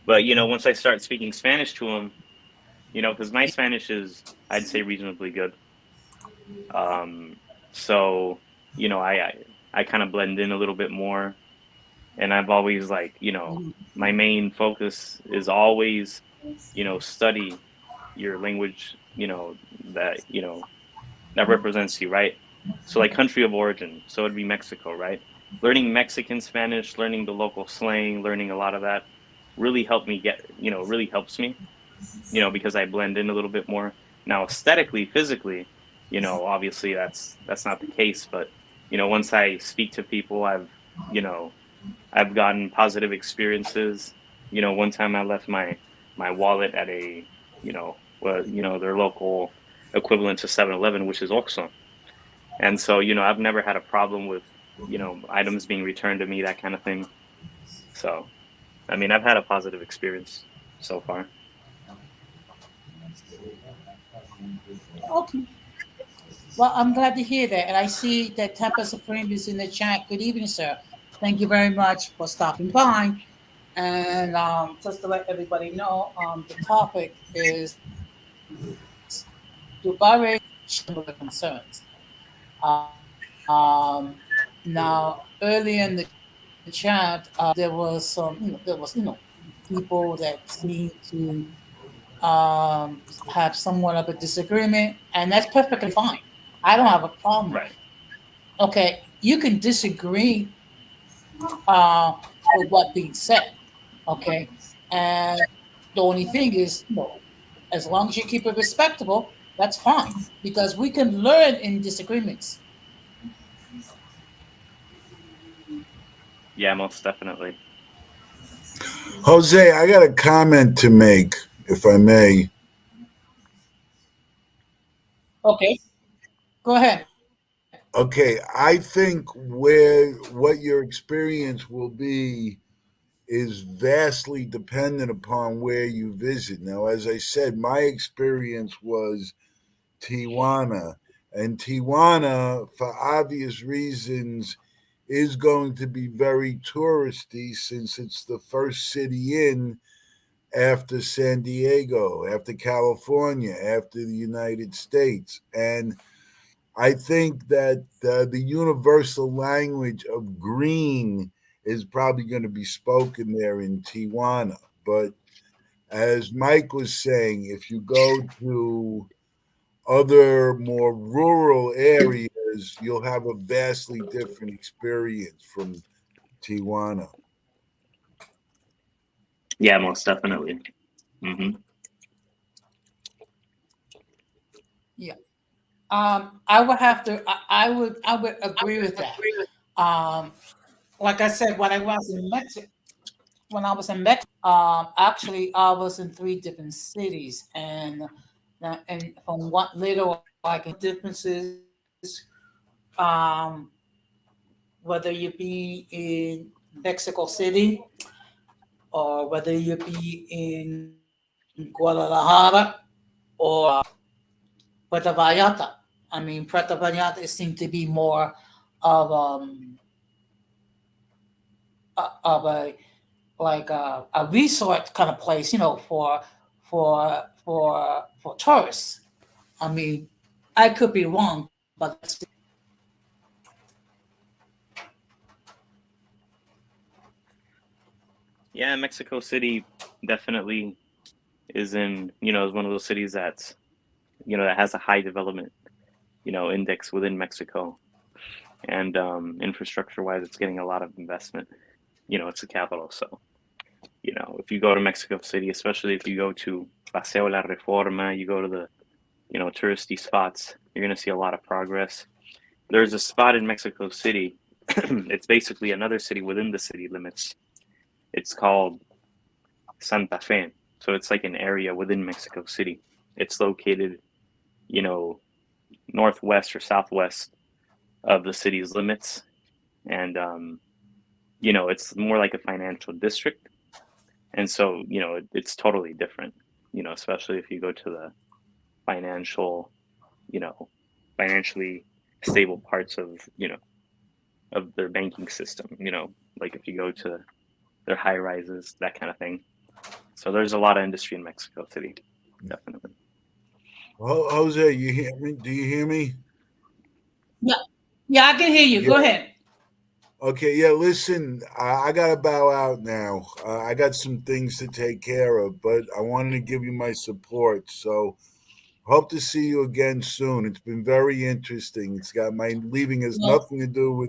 But once I start speaking Spanish to them, because my Spanish is, I'd say, reasonably good. Um, so I kind of blend in a little bit more, and I've always like, my main focus is always, study your language, that that represents you, right? So like country of origin, so it'd be Mexico, right? Learning Mexican Spanish, learning the local slang, learning a lot of that really helped me get, really helps me, because I blend in a little bit more. Now, aesthetically, physically, obviously that's not the case, but once I speak to people, you know, I've gotten positive experiences. One time I left my wallet at a, their local equivalent to 7-Eleven, which is Oxxo. And so, I've never had a problem with, items being returned to me, that kind of thing. So, I mean, I've had a positive experience so far. Okay. Well, I'm glad to hear that. And I see that Temper Supreme is in the chat. Good evening, sir. Thank you very much for stopping by. And just to let everybody know, the topic is do biracial similar concerns. Now, earlier in the chat, there was some, people that seem to have somewhat of a disagreement, and that's perfectly fine. I don't have a problem with Right. it. Okay, you can disagree with what being said. Okay, and the only thing is, as long as you keep it respectable, that's fine because we can learn in disagreements. Yeah, most definitely. Jose, I got a comment to make, if I may. Okay, go ahead. Okay, I think where what your experience will be is vastly dependent upon where you visit. Now, as I said, my experience was Tijuana, and Tijuana, for obvious reasons, is going to be very touristy since it's the first city in after San Diego, after California, after the United States. And I think that the universal language of green is probably going to be spoken there in Tijuana. But as Mike was saying, if you go to other more rural areas, you'll have a vastly different experience from Tijuana. Yeah, most definitely. Hmm. Yeah. I would have to. I would agree with that. Um, like I said, when I was in Mexico, actually, I was in three different cities, and from what little I can differences, um, whether you be in Mexico City or whether you be in Guadalajara or Puerto Vallarta. I mean, Puerto Vallarta seemed to be more of of a resort kind of place, for tourists. I mean, I could be wrong, but Yeah, Mexico City definitely is one of those cities that's, that has a high development, index within Mexico. And infrastructure wise, it's getting a lot of investment. It's the capital. So, if you go to Mexico City, especially if you go to Paseo La Reforma, you go to the, touristy spots, you're going to see a lot of progress. There's a spot in Mexico City. It's basically another city within the city limits. It's called Santa Fe. So it's like an area within Mexico City. It's located, you know, northwest or southwest of the city's limits. And, it's more like a financial district. And so, it's totally different, especially if you go to the financial, you know, financially stable parts of their banking system, like if you go to their high rises, that kind of thing. So there's a lot of industry in Mexico City. definitely. Jose, you hear me? Do you hear me? Yeah, yeah, I can hear you. Yeah. Go ahead. Okay. Yeah. Listen, I gotta bow out now. I got some things to take care of, but I wanted to give you my support. So hope to see you again soon. It's been very interesting. It's got my leaving has Well, nothing to do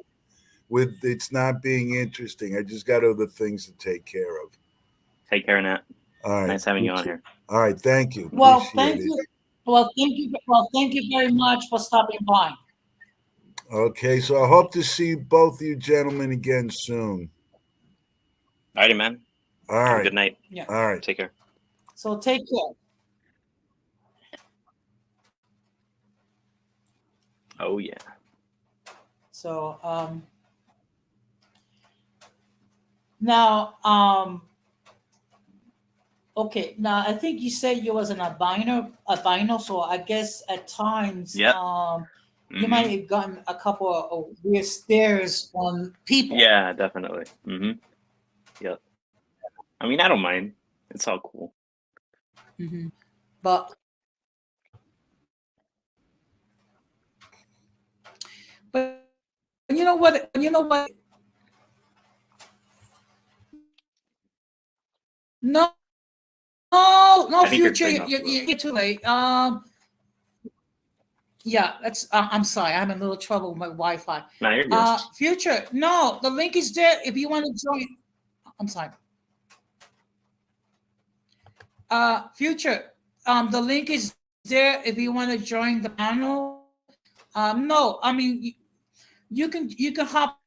with it's not being interesting. I just got other things to take care of. Take care, Nat. All right. Nice having you on here. All right. Thank you. well, Appreciate thank it. you. Thank you very much for stopping by. Okay. So I hope to see both you gentlemen again soon. Alrighty, man. All Have a right. good night. Yeah. All right. Take care. So take care. Oh yeah. So now okay, now I think you said you was an albino, so I guess at times Yep. you Mhm. might have gotten a couple of weird stares on people. Yeah, definitely. Yep. I mean, I don't mind. It's all cool. But but you know what? No, no, I think you're future. cutting off a little. You're too late. Yeah, that's. I'm sorry. I'm having a little trouble with my Wi-Fi. Nah, you're good. Future. No, the link is there if you want to join. I'm sorry. Future. The link is there if you want to join the panel. No, I mean you can hop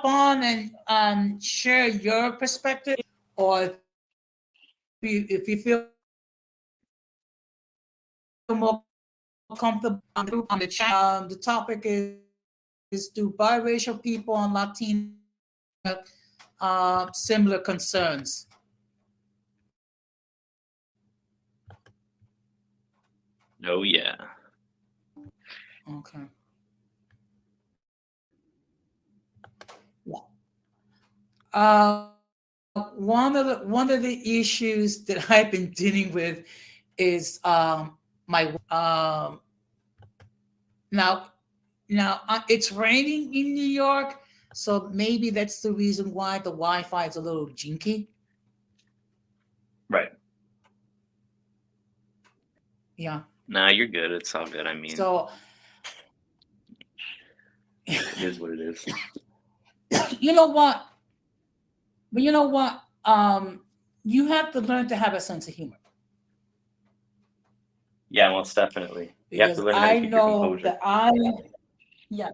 on and share your perspective, or if you feel more comfortable on the chat. The topic is do biracial people and Latino similar concerns. Oh yeah. Okay. Yeah. One of the issues that I've been dealing with is my now it's raining in New York, so maybe that's the reason why the Wi-Fi is a little jinky. Right. Yeah. Nah, you're good. It's all good. I mean, So it is what it is. you know what? But you know what? You have to learn to have a sense of humor Yeah, most definitely. You have because to learn how to I keep your know composure. that yeah,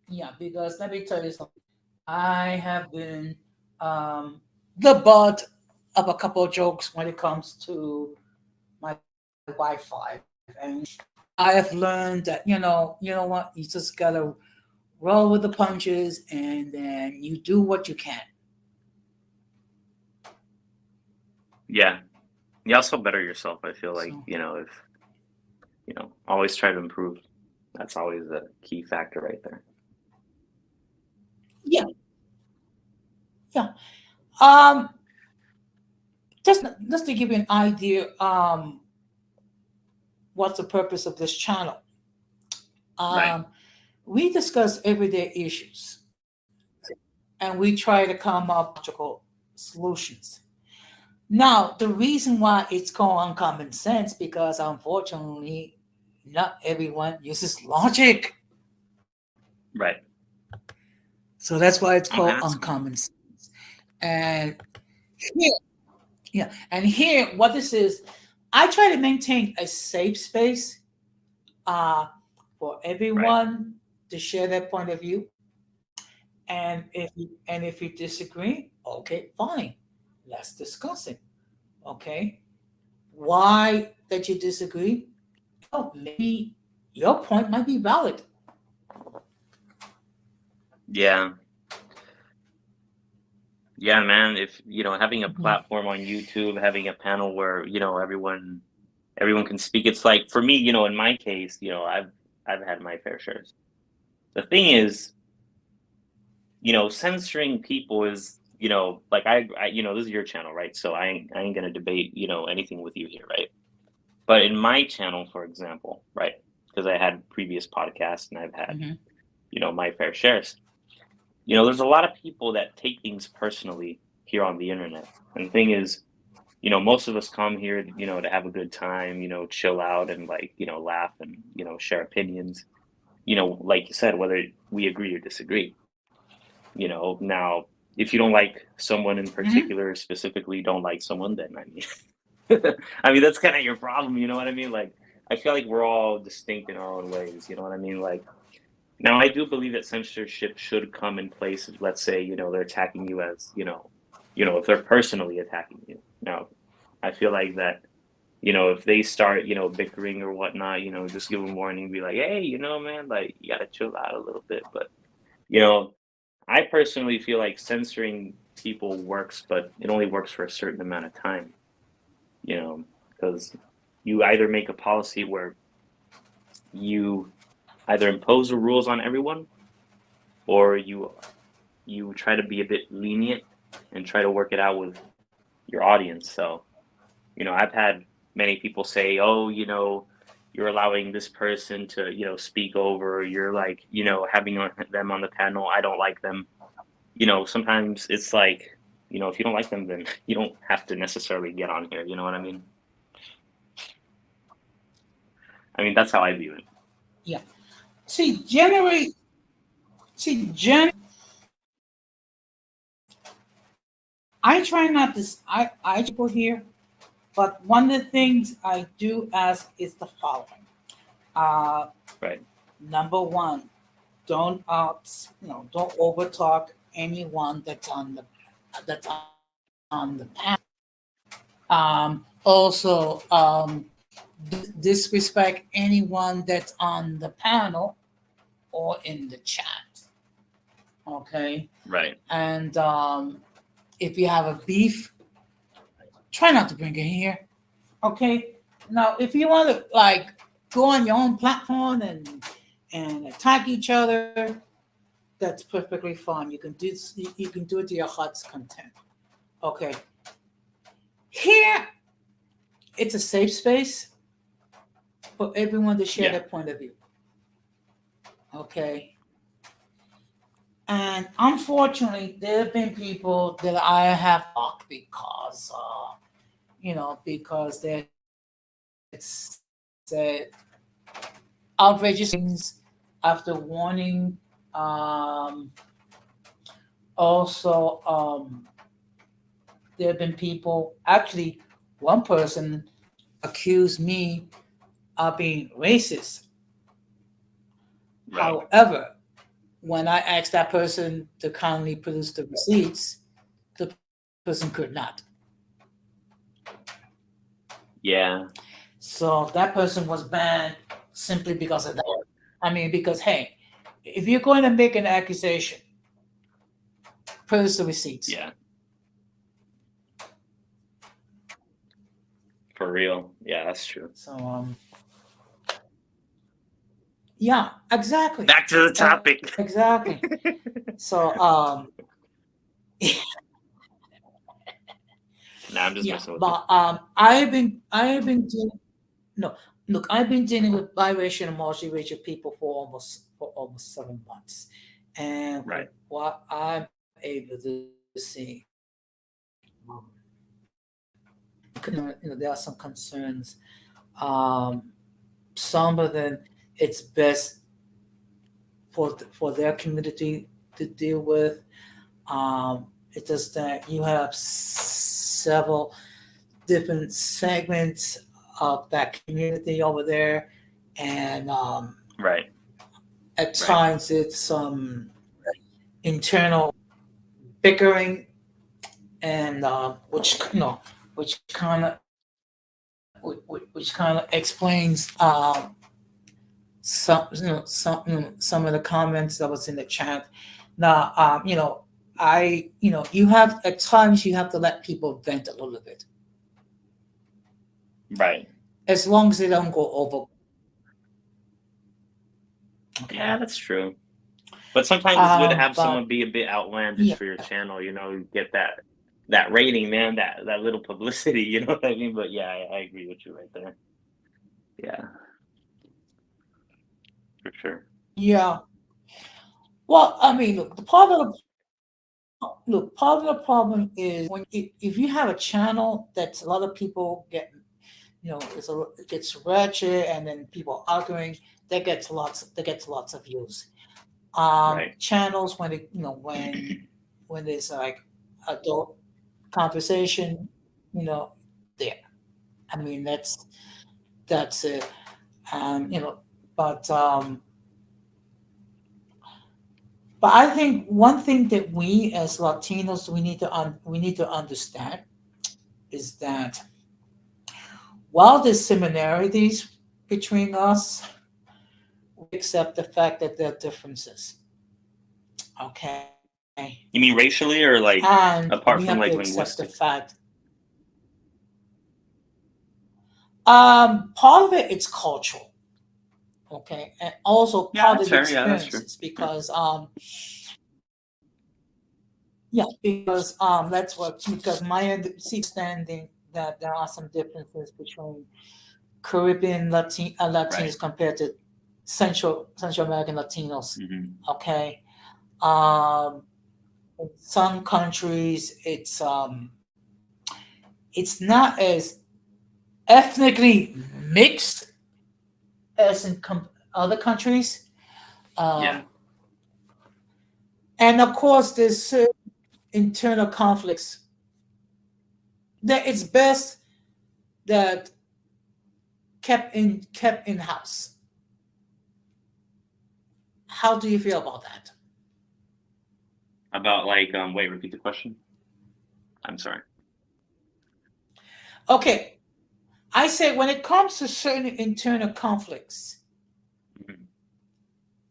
yeah. Because let me tell you something. I have been the butt of a couple of jokes when it comes to my Wi-Fi, and I have learned that you know what, you just gotta roll with the punches, and then you do what you can. Yeah. You also better yourself. I feel like, So if, always try to improve. That's always a key factor right there. yeah, yeah. Um, just to give you an idea, what's the purpose of this channel? Right. Um, we discuss everyday issues, and we try to come up with logical solutions. Now, the reason why it's called uncommon sense because unfortunately, not everyone uses logic. Right. So that's why it's Okay, called that's cool. uncommon sense. And here, yeah, and here, what this is, I try to maintain a safe space uh, for Right. everyone to share their point of view. And if you disagree, okay, fine, let's discuss it. Okay, why that you disagree? Oh, maybe your point might be valid. Yeah. Yeah, man. If, having a Mhm. platform on YouTube, having a panel where, everyone can speak. It's like for me, in my case, I've had my fair shares. The thing is, censoring people is, like this is your channel, right? So I ain't gonna debate, anything with you here, right? But in my channel, for example, right? Because I had previous podcasts and I've had, Mhm. my fair shares. There's a lot of people that take things personally here on the internet. And the thing is, most of us come here, to have a good time, chill out and like, laugh and, share opinions, like you said, whether we agree or disagree. Now, if you don't like someone in Mhm. particular, specifically don't like someone, then I mean, I mean, that's kind of your problem. You know what I mean? Like, I feel like we're all distinct in our own ways. You know what I mean? Like, now I do believe that censorship should come in place. If, let's say, they're attacking you as, if they're personally attacking you. Now, I feel like that, if they start, bickering or whatnot, just give them warning, be like, hey, man, like, you gotta chill out a little bit. But, you know, I personally feel like censoring people works, but it only works for a certain amount of time, because you either make a policy where you either impose the rules on everyone, or you try to be a bit lenient and try to work it out with your audience. So, I've had many people say, "Oh, you're allowing this person to, speak over. You're like, having them on the panel. I don't like them." Sometimes it's like, if you don't like them, then you don't have to necessarily get on here. You know what I mean? I mean, that's how I view it. Yeah. See, generally, see, I try not to. I people here, but one of the things I do ask is the following. Uh, Right. Number one, don't don't overtalk anyone that's on the panel. Also, disrespect anyone that's on the panel or in the chat. Okay, Right. and if you have a beef, try not to bring it here. Okay. Now, if you want to like go on your own platform and attack each other, that's perfectly fine. You can do it to your heart's content. Okay. Here, it's a safe space for everyone to share Yeah. their point of view. Okay. And unfortunately, there have been people that I have blocked because, because they said outrageous things after warning. Also, there have been people, actually, one person accused me of being racist. Right. However, when I asked that person to kindly produce the receipts, the person could not. Yeah. So that person was banned simply because of that. I mean, because hey, if you're going to make an accusation, produce the receipts. Yeah. For real. Yeah, that's true. So yeah, exactly. Back to the topic. Exactly. So Nah, I'm just yeah, messing with you. but I have been doing no look, I've been dealing with biracial and multiracial people for almost 7 months. And Right. what I'm able to see, there are some concerns. Um, some of them, it's best for their community to deal with. It's just that you have several different segments of that community over there, and Right. at Right. times it's some internal bickering, and which kind of which kind of explains some of the comments that was in the chat. Now, you have at times you have to let people vent a little bit, Right. as long as they don't go over. Yeah, Okay. that's true. But sometimes it's good to have someone But be a bit outlandish yeah, for your channel, you know, get that rating, man, that little publicity, you know what I mean? But yeah, I agree with you right there. Yeah, for sure. yeah. Well, I mean, part of the problem is if you have a channel that's a lot of people get, it gets ratchet, and then people arguing, that gets lots of views. Right. Channels when it, when there's like adult conversation, there. I mean, that's it. But I think one thing that we as Latinos we need to understand is that while there's similarities between us, we accept the fact that there are differences. Okay, You mean racially or like and we have to apart from like accept the linguistics? fact. Part of it it's cultural, okay, and also Yeah, part that's of the fair. Yeah, that's true. experiences Yeah. because yeah, because that's what because understanding that there are some differences between Caribbean Right. Latinos compared to Central American Latinos. Hmm. Okay, um, in some countries it's not as ethnically mixed as in other countries, Yeah. um, and of course there's certain internal conflicts that it's best that kept in house. How do you feel about that? About like wait, repeat the question. I'm sorry. Okay, I say when it comes to certain internal conflicts Mhm.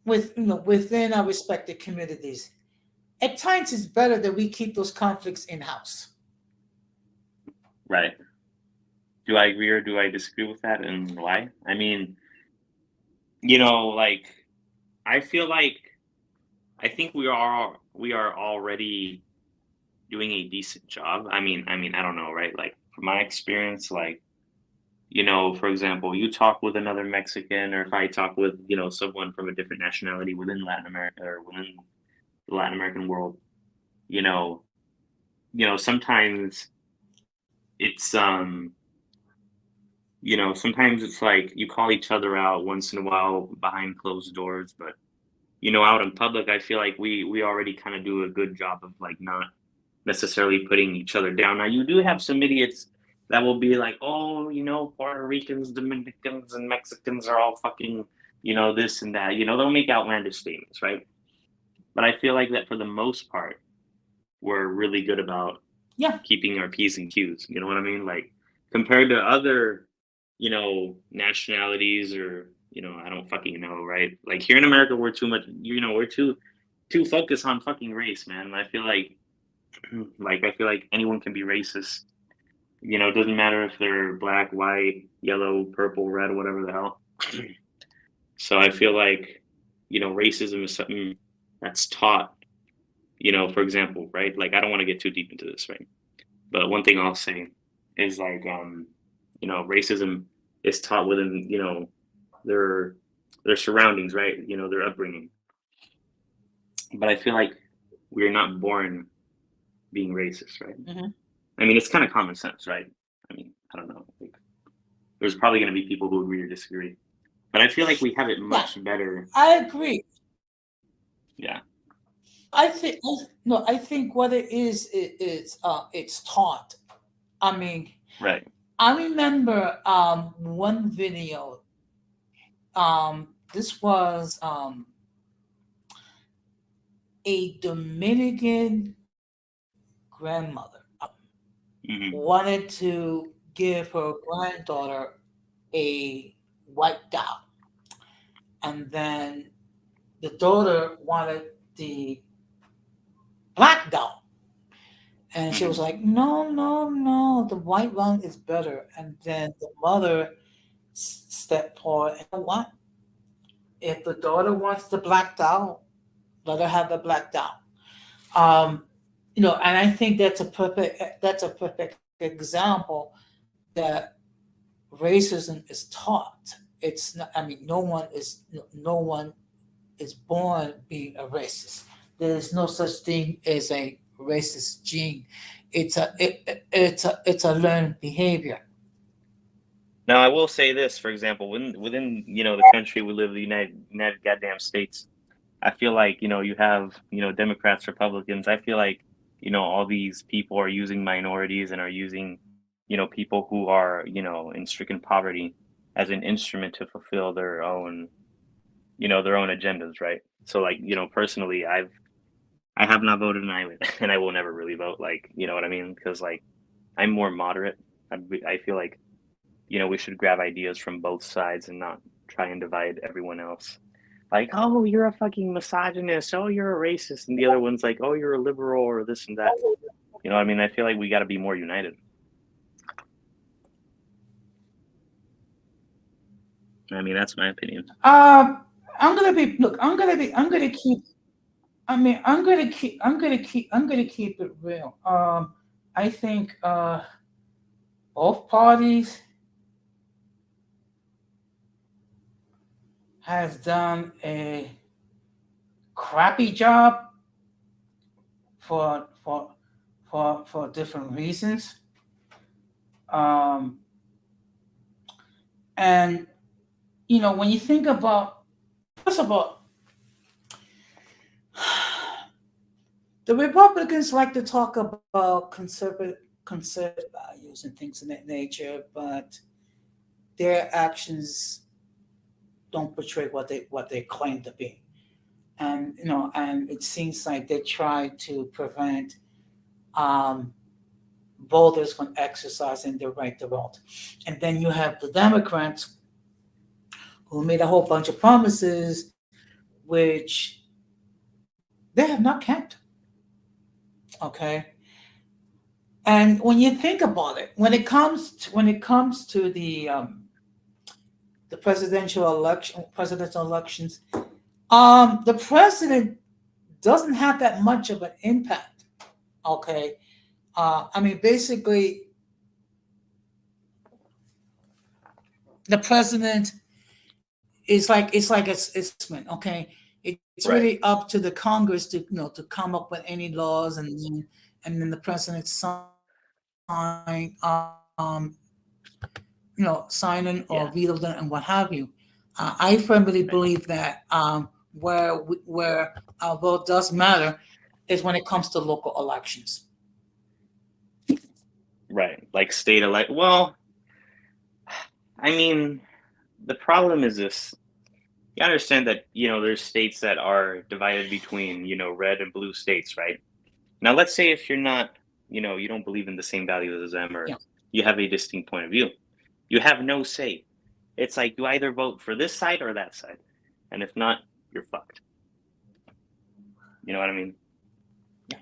within our respective communities, at times it's better that we keep those conflicts in house. Right. Do I agree or do I disagree with that and why? I mean, like I feel like I think we are already doing a decent job. I don't know, right? Like from my experience, like, for example, you talk with another Mexican, or if I talk with, someone from a different nationality within Latin America or within the Latin American world, you know, sometimes it's sometimes it's like you call each other out once in a while behind closed doors, but out in public, I feel like we already kind of do a good job of like not necessarily putting each other down. Now, you do have some idiots that will be like, oh, Puerto Ricans, Dominicans, and Mexicans are all fucking, this and that. They'll make outlandish statements, right? But I feel like that for the most part, we're really good about Yeah, keeping our P's and Q's. You know what I mean? Like compared to other, nationalities or, I don't fucking know, right? Like here in America, we're too much, we're too focused on fucking race, man. I feel like anyone can be racist. It doesn't matter if they're black, white, yellow, purple, red, whatever the hell. So I feel like, racism is something that's taught, for example, right? Like I don't want to get too deep into this, right? But one thing I'll say is like, racism is taught within, their their surroundings, right? Their upbringing. But I feel like we're not born being racist, right? hmm I mean, it's kind of common sense, right? I mean, I don't know. Like, there's probably going to be people who agree or disagree, but I feel like we have it yeah, much better. I agree. Yeah. I think no, I think what it is it's taught. I mean, Right. I remember one video. This was a Dominican grandmother Hmm. wanted to give her granddaughter a white doll, and then the daughter wanted the black doll, and she was Hmm. like, "No, no, no, the white one is better." And then the mother stepped forward and, "You know what? If the daughter wants the black doll, let her have the black dot. Um, and I think that's a perfect example that racism is taught. It's not. I mean, no one is born being a racist. There is no such thing as a racist gene. It's a learned behavior. Now, I will say this, for example, within the country we live, the United goddamn States. I feel like you have Democrats, Republicans. I feel like all these people are using minorities and are using people who are in stricken poverty as an instrument to fulfill their own agendas, right? So like personally, I have not voted and I will never really vote. Like what I mean? Because like I'm more moderate. I feel like we should grab ideas from both sides and not try and divide everyone else. Like, oh, you're a fucking misogynist. Oh, you're a racist, and the other one's like, oh, you're a liberal or this and that. What I mean? I feel like we got to be more united. I mean, that's my opinion. I'm gonna be. Look, I'm gonna keep. I mean, I'm gonna keep it real. I think both parties has done a crappy job for for for different reasons. Um, and when you think about, first of all, the Republicans like to talk about conservative values and things of that nature, but their actions don't portray what they claim to be. And it seems like they try to prevent um, voters from exercising their right to vote. And then you have the Democrats who made a whole bunch of promises which they have not kept. Okay, and when you think about it, when it comes to the presidential elections, the president doesn't have that much of an impact. Okay, I mean, basically, the president it's like it's okay. It's Right. really up to the Congress to come up with any laws, and then the president sign sign in or Yeah. veto them and what have you. I firmly Right. believe that where our vote does matter is when it comes to local elections. Right. Like state elect. Well, I mean, the problem is this. You understand that there's states that are divided between red and blue states, right? Now, let's say if you're not, you don't believe in the same values as them, or Yeah. you have a distinct point of view, you have no say. It's like you either vote for this side or that side, and if not, you're fucked. You know what I mean? Yeah.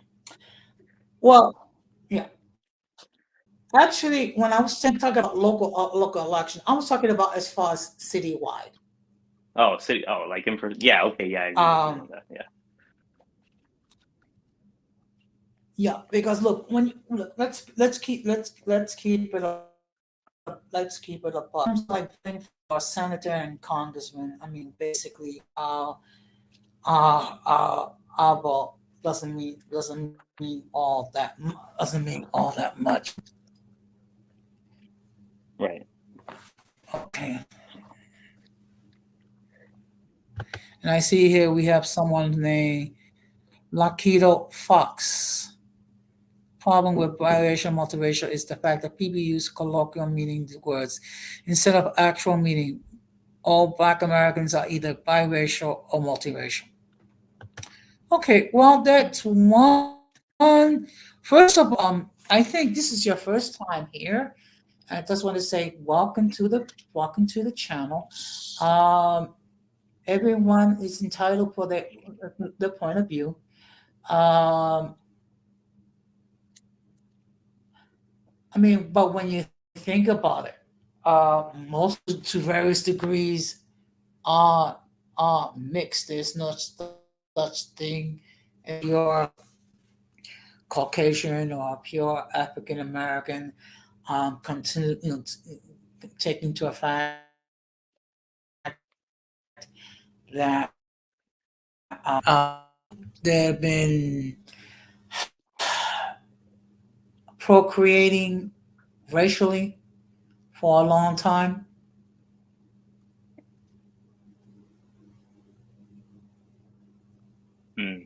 Well, yeah. Actually, when I was talking about local election, I was talking about as far as citywide. Oh, city. Oh, like in person. Yeah. Okay. Yeah, I agree with you Um, on that. Yeah. yeah, because look, look, let's keep it up. Let's keep it apart. Terms like voting for a senator and congressman. I mean, basically, our vote doesn't mean all that much. Right. Okay. And I see here we have someone named Lakito Fox. Problem with biracial multiracial is the fact that people use colloquial meaning words instead of actual meaning. All Black Americans are either biracial or multiracial. Okay, well, that's one. First of all, I think this is your first time here. I just want to say welcome to the channel. Um, Everyone is entitled for their point of view. Um, I mean, but when you think about it, most to various degrees are are mixed. There's no such thing such thing as pure Caucasian or pure African American. Continue, take into a fact that they've been procreating racially for a long time. Hmm.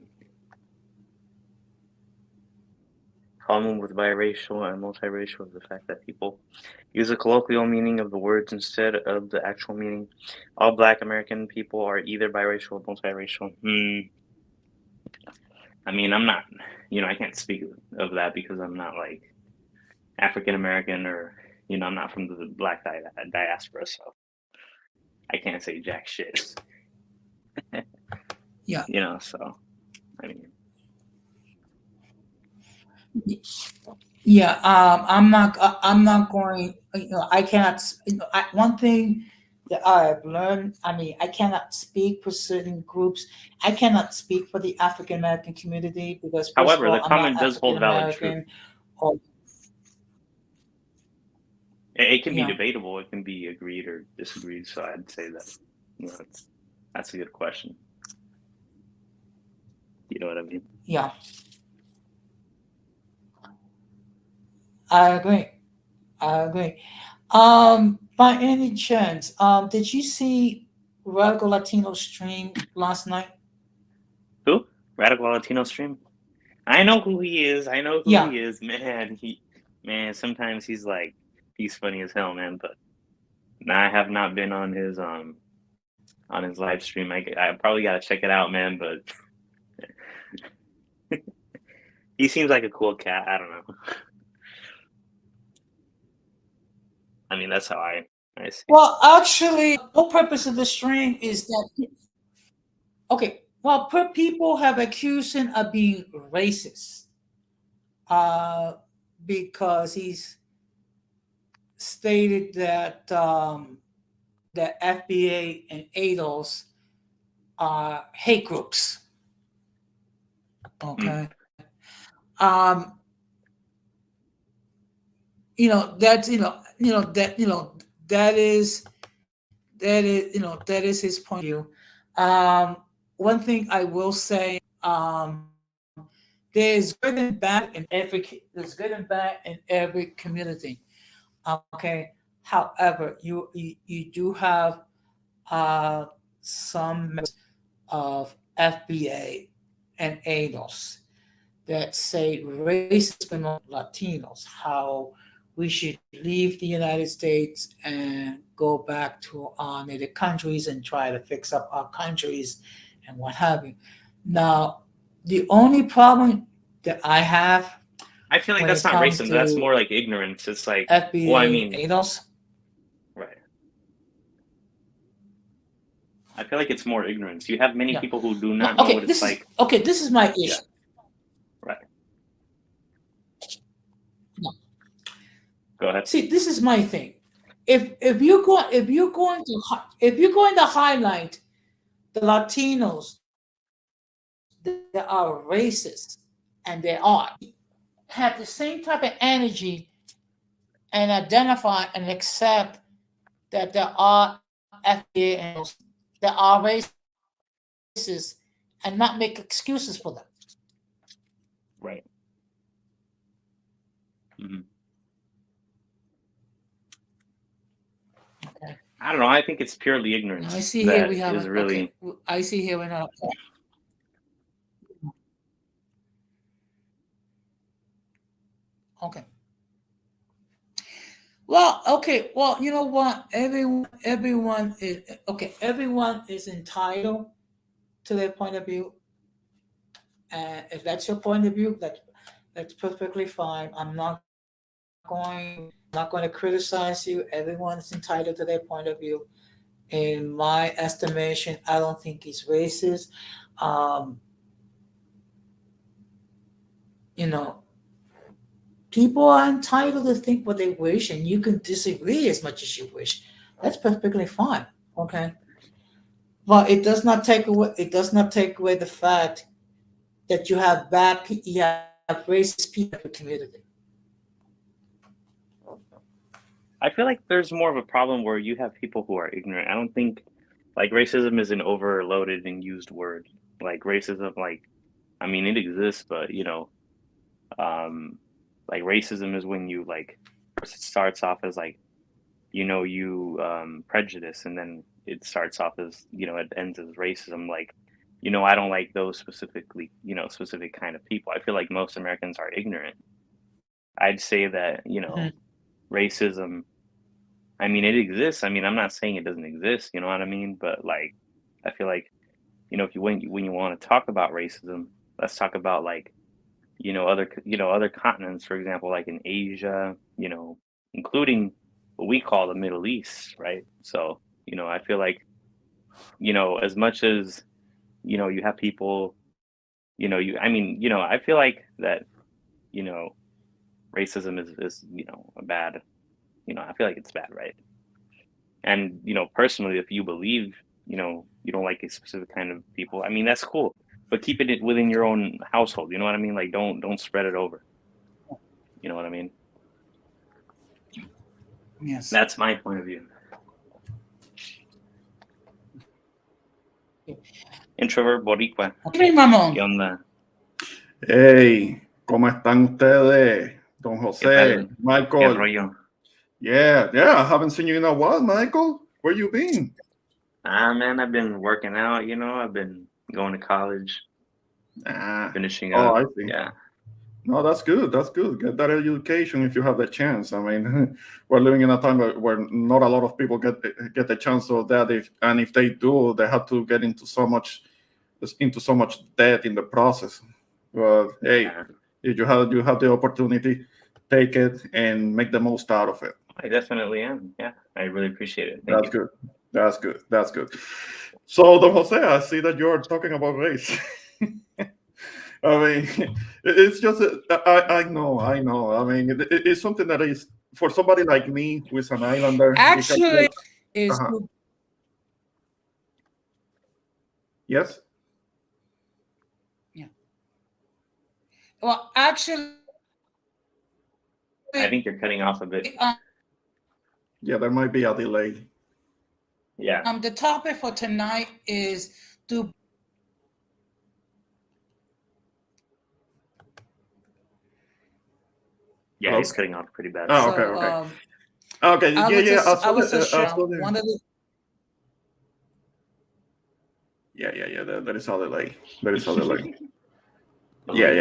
Common with biracial and multiracial is the fact that people use the colloquial meaning of the words instead of the actual meaning. All Black American people are either biracial or multiracial. I mean, I'm not, I can't speak of that because I'm not like African American or, I'm not from the Black diaspora, so I can't say jack shit. Yeah, So I mean, yeah. I'm not going. I cannot. One thing that I've learned. I mean, I cannot speak for certain groups. I cannot speak for the African American community because, first of however, the all, I'm comment not does African hold valid truth. American. Or It can be yeah, debatable. It can be agreed or disagreed. So I'd say that, that's a good question. You know what I mean? yeah. I agree. I agree. By any chance, did you see Radical Latino stream last night? Who? Radical Latino stream? I know who he is. I know who Yeah. he is, man. Man, sometimes he's funny as hell, man. But I have not been on his live stream. I probably gotta check it out, man. But he seems like a cool cat. I don't know. I mean, that's how I see it. Well, actually, the whole purpose of the stream is that okay. Well, people have accused him of being racist, uh, because he's stated that that FBA and ADOS are hate groups. Mm, Okay. Um, that's that is his point of view. One thing I will say, there's good and bad in every community. Okay. However, you do have some of FBA and ADOS that say racism among Latinos, how we should leave the United States and go back to our native countries and try to fix up our countries and what have you. Now, the only problem that I have I feel like when that's it not comes racism. That's to more like ignorance. It's like, well, I FBA mean, ADOS, right. I feel like it's more ignorance. You have many yeah. people who do No, not know what okay, it's like. this is my Yeah, issue. right. No. Go ahead. See, this is my thing. If you're going to highlight the Latinos that are racist, and they are, have the same type of energy and identify and accept that there are FBA and that are racist and not make excuses for them. Right. Hmm. Okay. I don't know. I think it's purely Now I ignorance see here that we have is an okay. really. I see here we have. Okay. Well, okay. Well, you know what? Everyone is okay. Everyone is entitled to their point of view, and if that's your point of view, that's perfectly fine. I'm not going to criticize you. Everyone is entitled to their point of view. In my estimation, I don't think he's racist. Um, you know, people are entitled to think what they wish, and you can disagree as much as you wish. That's perfectly fine. Okay. Well, it does not take away. It does not take away the fact that you have you have racist people in your community. I feel like there's more of a problem where you have people who are ignorant. I don't think like racism is an overloaded and used word. Like racism, like I mean, it exists, but um, like racism is when you like first it starts off as like you prejudice, and then it starts off as it ends as racism. Like I don't like those specifically, specific kind of people. I feel like most Americans are ignorant. I'd say that racism. I mean, it exists. I mean, I'm not saying it doesn't exist. You know what I mean? But like, I feel like if you when you want to talk about racism, let's talk about like other continents, for example, like in Asia, including what we call the Middle East, right? So I feel like as much as you have people, I mean, I feel like that you know racism is a bad, I feel like it's bad, right? And personally, if you believe you don't like a specific kind of people, I mean that's cool, but keep it within your own household. You know what I mean? Like don't spread it over. You know what I mean? Yes. That's my point of view. Introvert Boricua. Okay, Ramon. ¿Qué onda? Hey, ¿cómo están ustedes? Don ¿Qué José, tal? ¿Qué Michael. rollo? Yeah, I haven't seen you in a while, Michael. Where you been? Man, I've been working out, I've been going to college, finishing Oh, up. I see. Yeah. No, that's good. That's good. Get that education if you have the chance. I mean, we're living in a time where not a lot of people get the chance of that. If they do, they have to get into so much debt in the process. But hey, Yeah. if you have the opportunity, take it and make the most out of it. I definitely am. Yeah. I really appreciate it. Thank That's you. good. That's good. That's good. So, Don Jose, I see that you're talking about race. I mean, it's just, I know, I know. I mean, it's something that is, for somebody like me who is an islander, it can Actually, take, is uh-huh. Yes? yeah. Well, actually, I think you're cutting off a bit. Yeah, there might be a delay. Yeah. The topic for tonight is do Yeah, Hello? he's cutting off pretty bad. Oh, so. okay. Okay, I yeah, was yeah. just, I was just I saw the, one of the. yeah. There is a delay. There is a delay. Oh, Yeah.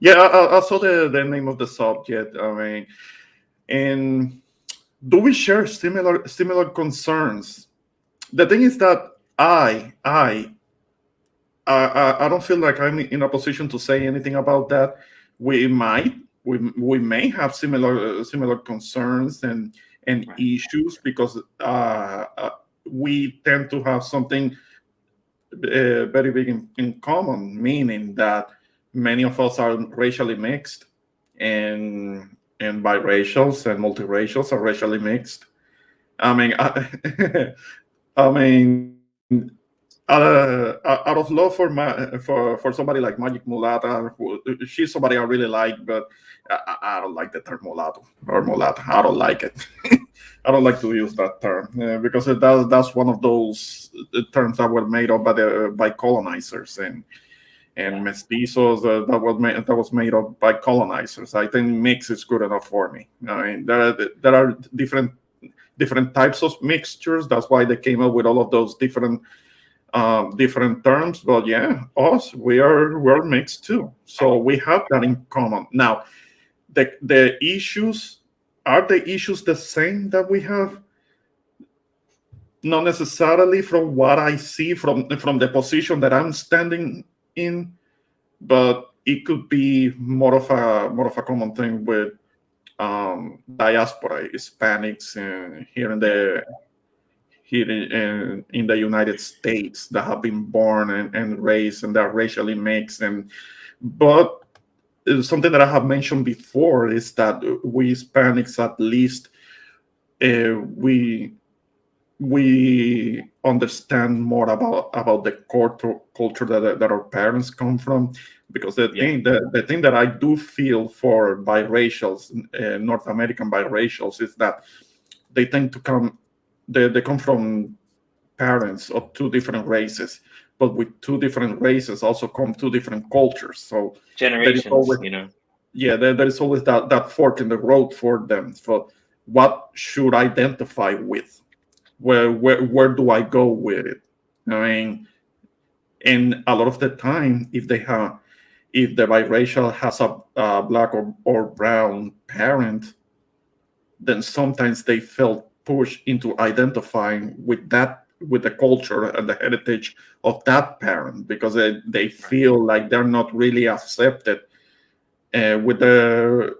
Yeah, I saw the name of the subject. I mean, and do we share similar concerns? The thing is that I don't feel like I'm in a position to say anything about that. We might, we may have similar concerns and Right. issues because we tend to have something very big in common, meaning that many of us are racially mixed, and biracials and multiracials are racially mixed. I mean, I mean, out of love for somebody like Magic Mulata, she's somebody I really like, but I don't like the term mulatto or mulata. I don't like it. I don't like to use that term because that's one of those terms that were made up by colonizers and mestizos that was made up by colonizers. I think mix is good enough for me. I mean, there are different types of mixtures. That's why they came up with all of those different terms. But yeah, we're mixed too, so we have that in common. Now, the issues, are the issues the same that we have? Not necessarily from what I see from the position that I'm standing in, but it could be more of a common thing with diaspora Hispanics here in the United States that have been born and raised and they're racially mixed. But something that I have mentioned before is that we Hispanics, at least, we we understand more about the culture that our parents come from. Because the thing that I do feel for biracials, North American biracials, is that they tend to come they come from parents of two different races, but with two different races also come two different cultures. So there is Generations, always, you know. there is always that fork in the road for them. So what should I identify with? Where do I go with it? I mean, and a lot of the time, if the biracial has a black or brown parent, then sometimes they felt pushed into identifying with the culture and the heritage of that parent, because they feel like they're not really accepted with the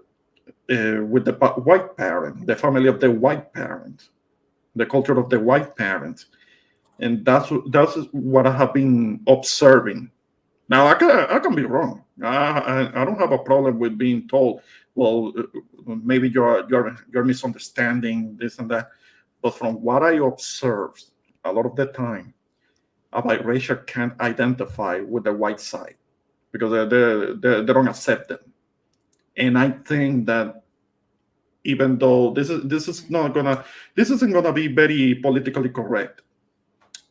white parent, the family of the white parent, the culture of the white parent. And that's what I have been observing. Now I can be wrong. I don't have a problem with being told, well, maybe you're misunderstanding this and that. But from what I observed, a lot of the time, a biracial can't identify with the white side because they don't accept them. And I think that even though this isn't gonna be very politically correct,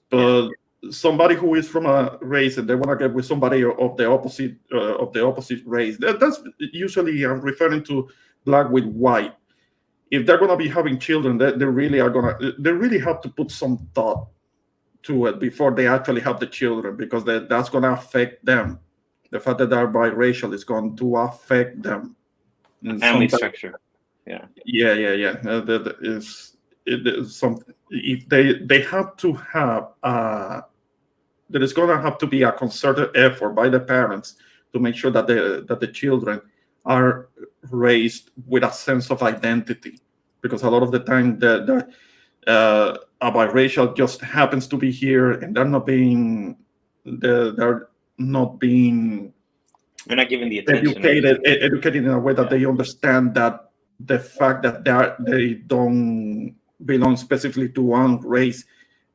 but somebody who is from a race and they want to get with somebody of the opposite race, that's usually I'm referring to black with white. If they're going to be having children, they really have to put some thought to it before they actually have the children, because that's going to affect them. The fact that they're biracial is going to affect them. And Family structure. Yeah. Yeah. That is it is some if they have to have there is going to have to be a concerted effort by the parents to make sure that the children are raised with a sense of identity, because a lot of the time a biracial just happens to be here and they're not being They're not given the attention. educated in a way that they understand that the fact that they don't belong specifically to one race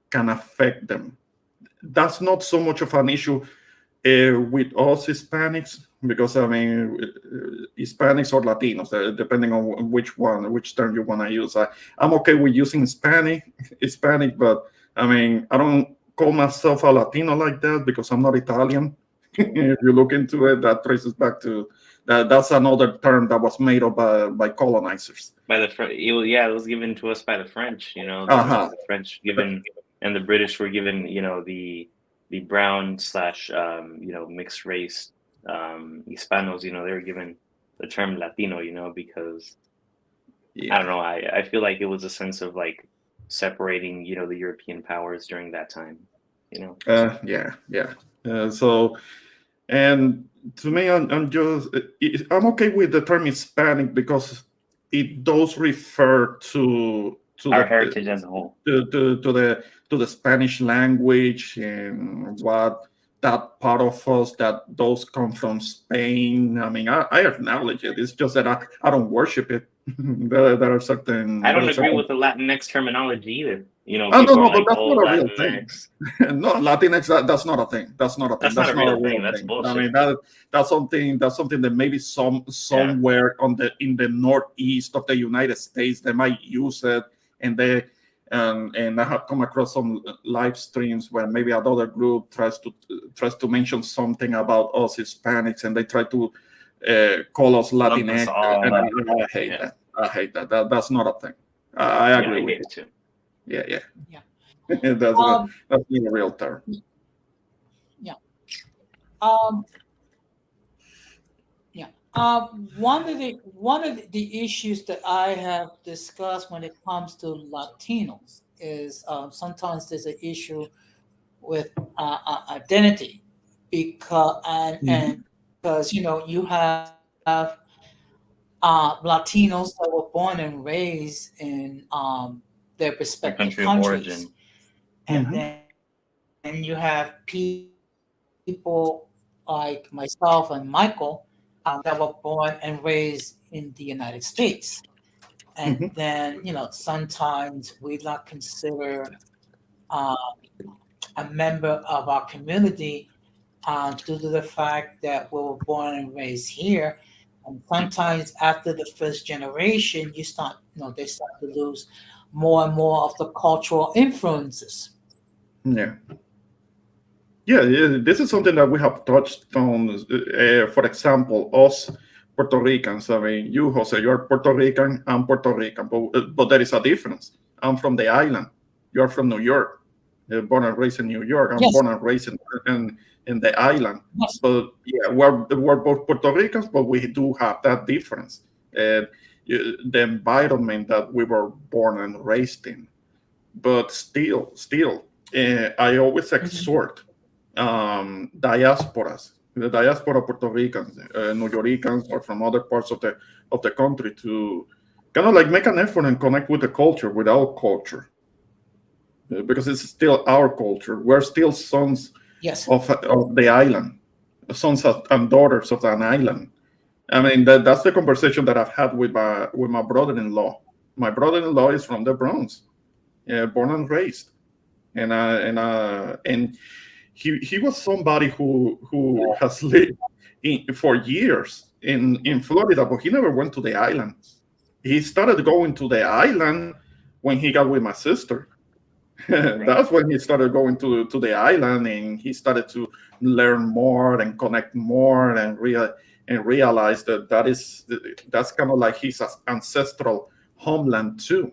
can affect them. That's not so much of an issue with us Hispanics, because I mean, Hispanics or Latinos, depending on which term you want to use. I'm okay with using Hispanic, but I mean, I don't call myself a Latino like that because I'm not Italian. If you look into it, that traces back to that. That's another term that was made up by colonizers. By the it was given to us by the French. You know, the French given, and the British were given, you know, the brown slash mixed race Hispanos. You know, they were given the term Latino. You know, because I don't know. I feel like it was a sense of like separating, you know, the European powers during that time. You know. So, and to me, I'm okay with the term Hispanic because it does refer to our heritage as a whole, to the Spanish language and what that part of us that those come from Spain. I mean, I acknowledge it. It's just that I don't worship it. there are certain. I don't agree with the Latinx terminology either. You know, people are but like, that's oh, not a real Latinx. Thing. No, Latinx. That's not a thing. That's not a thing. That's not a real thing. That's bullshit. I mean, that's something. That's something that maybe somewhere in the northeast of the United States they might use it, and I have come across some live streams where maybe another group tries to mention something about us Hispanics, and they try to call us Latinx. And I hate that. I hate that. That's not a thing. I agree with you. Too. Yeah. That's not a real term. Yeah. One of the issues that I have discussed when it comes to Latinos is sometimes there's an issue with identity, and because you have Latinos that were born and raised in their respective country of countries, origin, and then you have people like myself and Michael that were born and raised in the United States. and then sometimes we not consider uh, a member of our community due to the fact that we were born and raised here. And sometimes after the first generation, they start to lose more and more of the cultural influences. Yeah. Yeah, yeah, this is something that we have touched on. For example, us Puerto Ricans. I mean, you, Jose, you're Puerto Rican. I'm Puerto Rican, but there is a difference. I'm from the island. You're from New York. You're born and raised in New York. I'm Yes, born and raised in the island. yes. But yeah, we're both Puerto Ricans, but we do have that difference. And the environment that we were born and raised in. But still, I always Mhm. exhort diasporas, the diaspora Puerto Ricans, New Yorkers, or from other parts of the country to kind of like make an effort and connect with the culture, with our culture, because it's still our culture. We're still sons Yes. of the island, sons and daughters of an island. I mean, that's the conversation that I've had with my brother-in-law. My brother-in-law is from the Bronx, born and raised, and he was somebody who has lived for years in Florida, but he never went to the island. He started going to the island when he got with my sister. Right. That's when he started going to the island, and he started to learn more and connect more and realize that's kind of like his ancestral homeland too,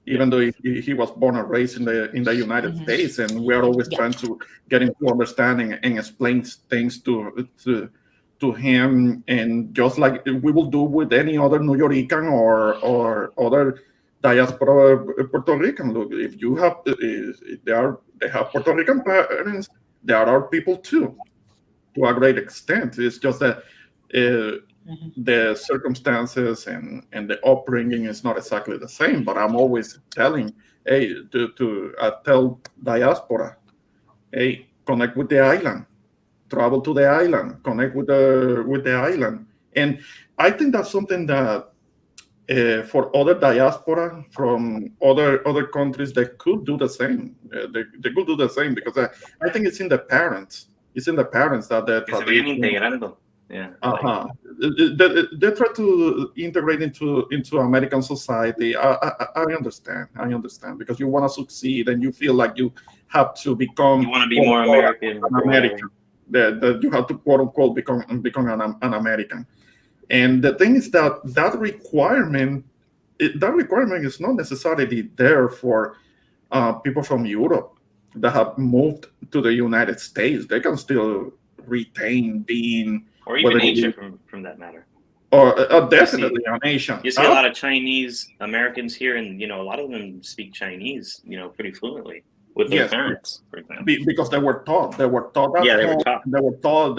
Yeah. even though he was born and raised in the United Mhm. States, and we are always Yeah. trying to get him to understanding and explain things to him, and just like we will do with any other New Yorican or other diaspora Puerto Rican. Look, if you have they have Puerto Rican parents, they are our people too, to a great extent. It's just that. Mhm. The circumstances and the upbringing is not exactly the same, but I'm always telling, hey, to tell diaspora, hey, connect with the island, travel to the island, connect with the island. And I think that's something that for other diaspora from other countries, they could do the same. They could do the same, because I think it's in the parents. It's in the parents that the Que se vayan tradition. integrando. Yeah. Like, Uh-huh. They try to integrate into American society. I understand. I understand, because you want to succeed and you feel like you have to you become want to be quote more unquote American an or whatever. American. That you have to quote unquote become an American. And the thing is that that requirement is not necessarily there for people from Europe that have moved to the United States. They can still retain being Or whether even it Asia is from that matter. or You see definitely a nation. you see a lot of Chinese Americans here, and a lot of them speak Chinese, pretty fluently with their Yes, parents, for example. because they were taught. They were taught at Yeah, they were home. taught. They were taught.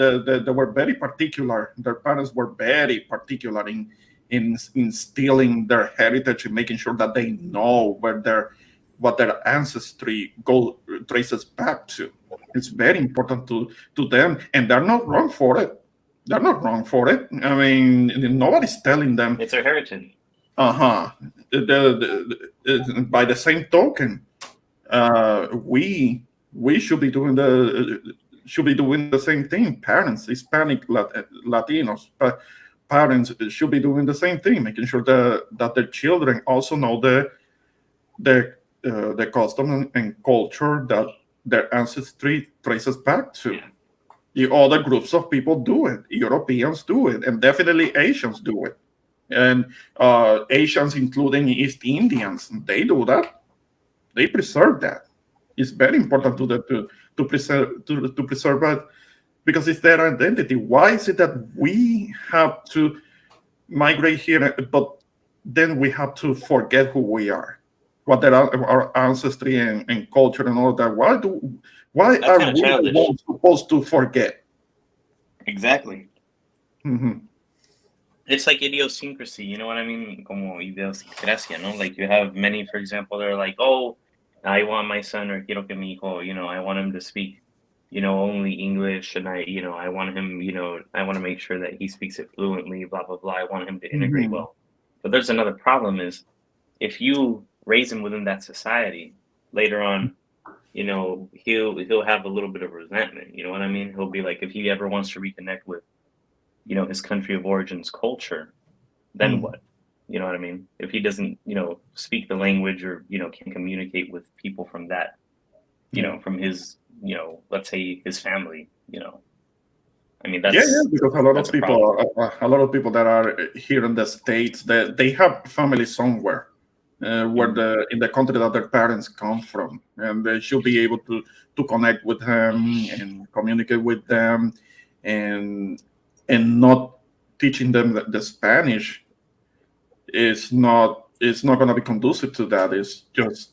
They were very particular. Their parents were very particular in instilling their heritage and making sure that they know what their ancestry traces back to. It's very important to them, and they're not wrong for it. They're not wrong for it. I mean, nobody's telling them. It's their heritage. Uh-huh. By the same token, we should be doing the same thing. Parents, Hispanic, Latinos, parents should be doing the same thing, making sure that their children also know the custom and culture that their ancestry traces back to. Yeah. The other groups of people do it. Europeans do it, and definitely Asians do it. And Asians, including East Indians, they do that. They preserve that. It's very important to preserve that, because it's their identity. Why is it that we have to migrate here, but then we have to forget who we are, what our ancestry and culture and all that? Why That's are kind of we the childish. ones supposed to forget? Exactly. Hmm. It's like idiosyncrasy, you know what I mean? Como idiosincrasia, no? Like you have many, for example, they're like, oh, I want my son or quiero que mi hijo, I want him to speak, only English, and I want him, I want to make sure that he speaks it fluently, blah blah blah. I want him to integrate Hmm. well. But there's another problem is if you raise him within that society, later on, he'll have a little bit of resentment. You know what I mean? He'll be like, if he ever wants to reconnect with, his country of origin's culture, then what? You know what I mean? If he doesn't, speak the language or, can communicate with people from that, from his, let's say his family, I mean, Yeah, yeah, because a lot that's of a problem. people, a lot of people that are here in the States, that they have family somewhere, where in the country that their parents come from, and they should be able to connect with them and communicate with them, and not teaching them the Spanish is not going to be conducive to that. It's just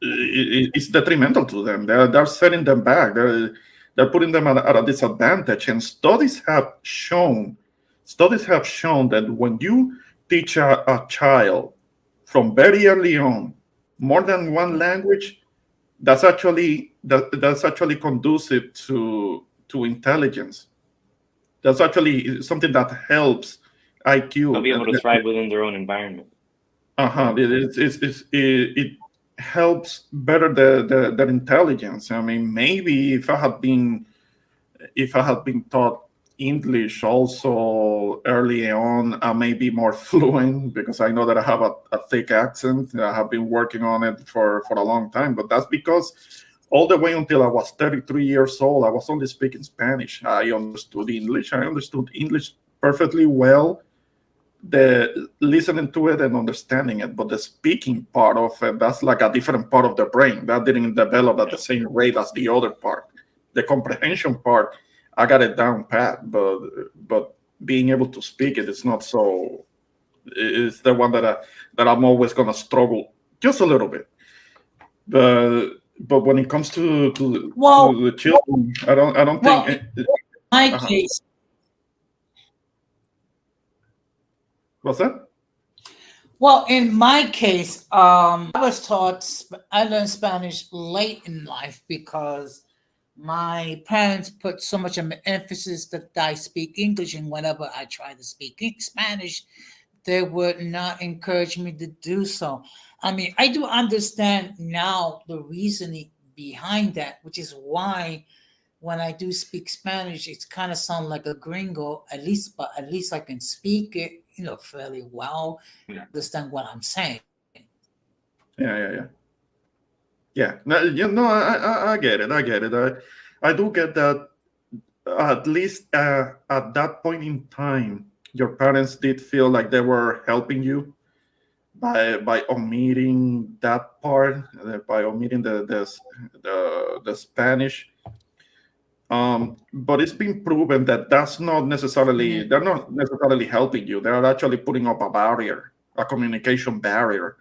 it's detrimental to them. They're setting them back. They're putting them at a disadvantage. And studies have shown that when you teach a child from very early on more than one language, that's actually conducive to intelligence. That's actually something that helps They'll IQ. be able to thrive within their own environment. It helps better their intelligence. I mean, maybe if I had been taught English also early on, I may be more fluent because I know that I have a thick accent. I have been working on it for a long time, but that's because all the way until I was 33 years old, I was only speaking Spanish. I understood English. I understood English perfectly well, the listening to it and understanding it, but the speaking part of it, that's like a different part of the brain that didn't develop at the same rate as the other part. The comprehension part, I got it down pat, but being able to speak it is not so. It's the one that I'm always gonna struggle just a little bit. But when it comes to Well, the children, I don't well, think. in my Uh-huh. case, What's that? well, in my case, I was taught. I learned Spanish late in life because my parents put so much of an emphasis that I speak English, and whenever I try to speak Spanish, they would not encourage me to do so. I mean, I do understand now the reasoning behind that, which is why when I do speak Spanish, it's kind of sound like a gringo, at least, but at least I can speak it, fairly well, Yeah. understand what I'm saying. Yeah. Yeah, no, I get it. I get it. I do get that. At least at that point in time, your parents did feel like they were helping you by omitting that part, by omitting the Spanish. But it's been proven that Mhm. they're not necessarily helping you. They're actually putting up a barrier, a communication barrier,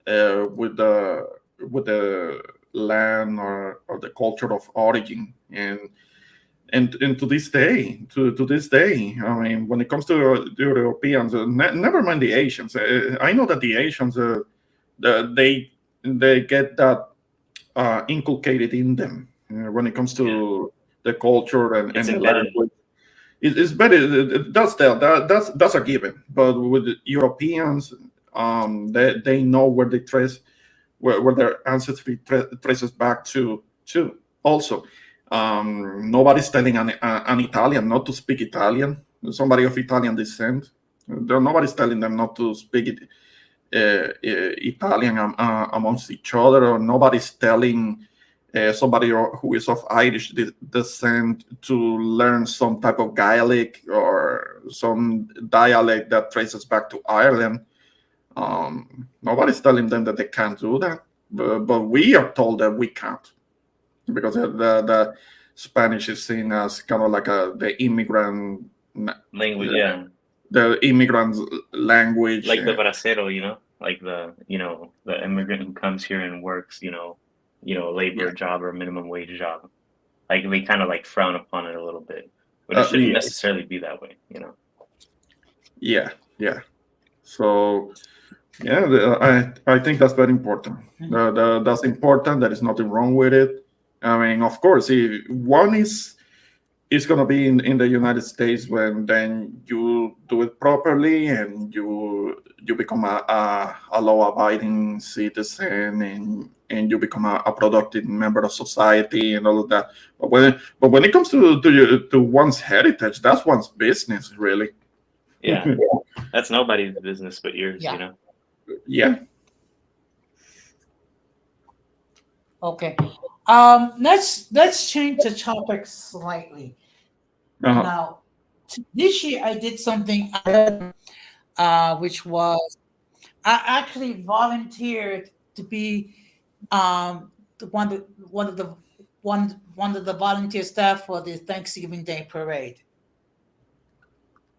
with the land or the culture of origin. And to this day, I mean, when it comes to the Europeans, never mind the Asians. I know that the Asians, they get that inculcated in them when it comes Yeah. to the culture It's and the embedded. language. It's better. That's a given. But with the Europeans, they know where their ancestry traces back to. Also, nobody's telling an Italian not to speak Italian. Somebody of Italian descent, nobody's telling them not to speak it, Italian amongst each other, or nobody's telling somebody who is of Irish descent to learn some type of Gaelic or some dialect that traces back to Ireland. Nobody's telling them that they can't do that, but we are told that we can't because the Spanish is seen as kind of like the immigrant, Language, yeah. the immigrant language. Like the bracero, like the immigrant who comes here and works, a labor Yeah, job or minimum wage job. Like they kind of like frown upon it a little bit, but it shouldn't yeah, necessarily be that way. yeah. So yeah, I think that's very important. Mhm. That's important. There is nothing wrong with it. I mean, of course, if one is it's going to be in the United States when then you do it properly and you become a law-abiding citizen and you become a productive member of society and all of that. But when it comes to one's heritage, that's one's business, really. Yeah, that's nobody's business but yours. Yeah. You know. Yeah. Okay. Let's change the topic slightly. Uh-huh. Now, this year I did something, which was I actually volunteered to be the one of the volunteer staff for the Thanksgiving Day parade.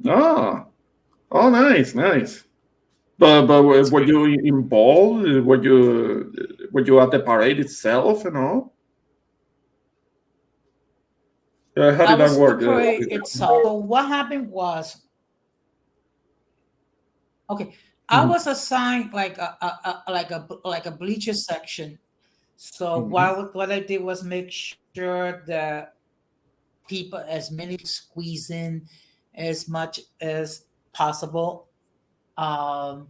Oh, oh, nice. But That's were great. you involved? Were you at the parade itself and all? How I did that was the work? parade itself. So what happened was, okay, I Mhm, was assigned like a bleacher section. So mhm. what I did was make sure that people, as many squeeze in as much as possible. Um,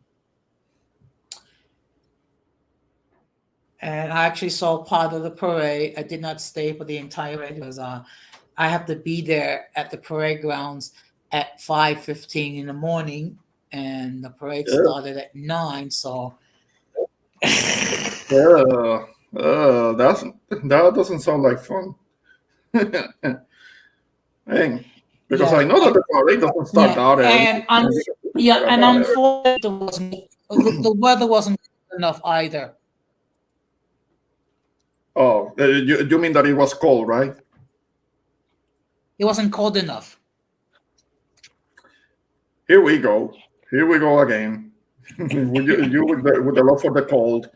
and I actually saw part of the parade. I did not stay for the entire parade because I have to be there at the parade grounds at 5:15 in the morning, and the parade Yeah. started at 9. So Yeah. That doesn't sound like fun. Dang. Because I yeah, know that the parade doesn't start yeah, that early. and Start at and that early. unfortunately, the weather wasn't good enough either. Oh, you mean that it was cold, right? It wasn't cold enough. Here we go. Here we go again. You with the love for the cold.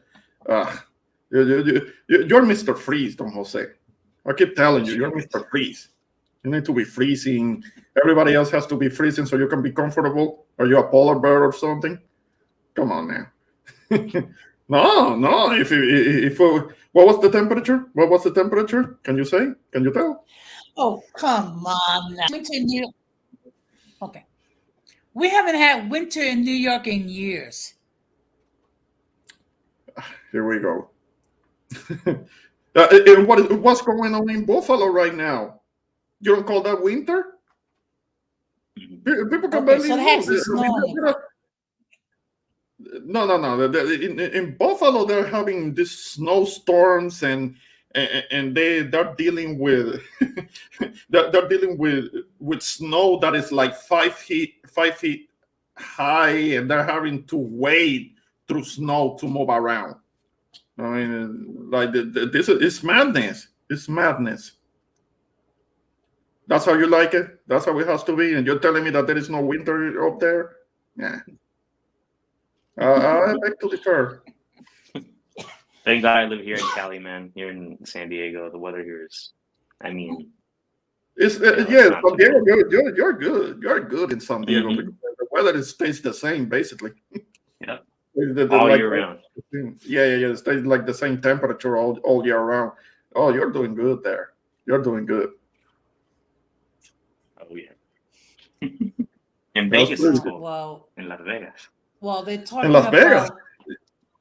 Uh, you're Mr. Freeze, Don Jose. I keep telling you, you're Mr. Freeze. You need to be freezing. Everybody else has to be freezing so you can be comfortable. Are you a polar bear or something? Come on now. No. If what was the temperature? What was the temperature? Can you say? Can you tell? Oh, come on now. Winter in New York. Okay. We haven't had winter in New York in years. Here we go. And what's going on in Buffalo right now? You don't call that winter? Mhm. People can Okay, barely so they had move. some snow on it. No. In Buffalo, they're having these snowstorms and they're dealing with they're dealing with snow that is like 5 feet high, and they're having to wade through snow to move around. I mean, like this is it's madness. It's madness. That's how you like it. That's how it has to be. And you're telling me that there is no winter up there? Yeah. I beg to differ. Thank God I live here in Cali, man. Here in San Diego, the weather here is, I mean, It's it's yeah, not San too Diego. bad. You're good. You're good in San Diego Hmm. because the weather stays the same basically. Yeah, all Like year round. yeah. It stays like the same temperature all year round. Oh, you're doing good there. You're doing good. Oh yeah. In That's Vegas, pretty it's good. cold. Well, In Las Vegas. they're In talking Las Vegas. about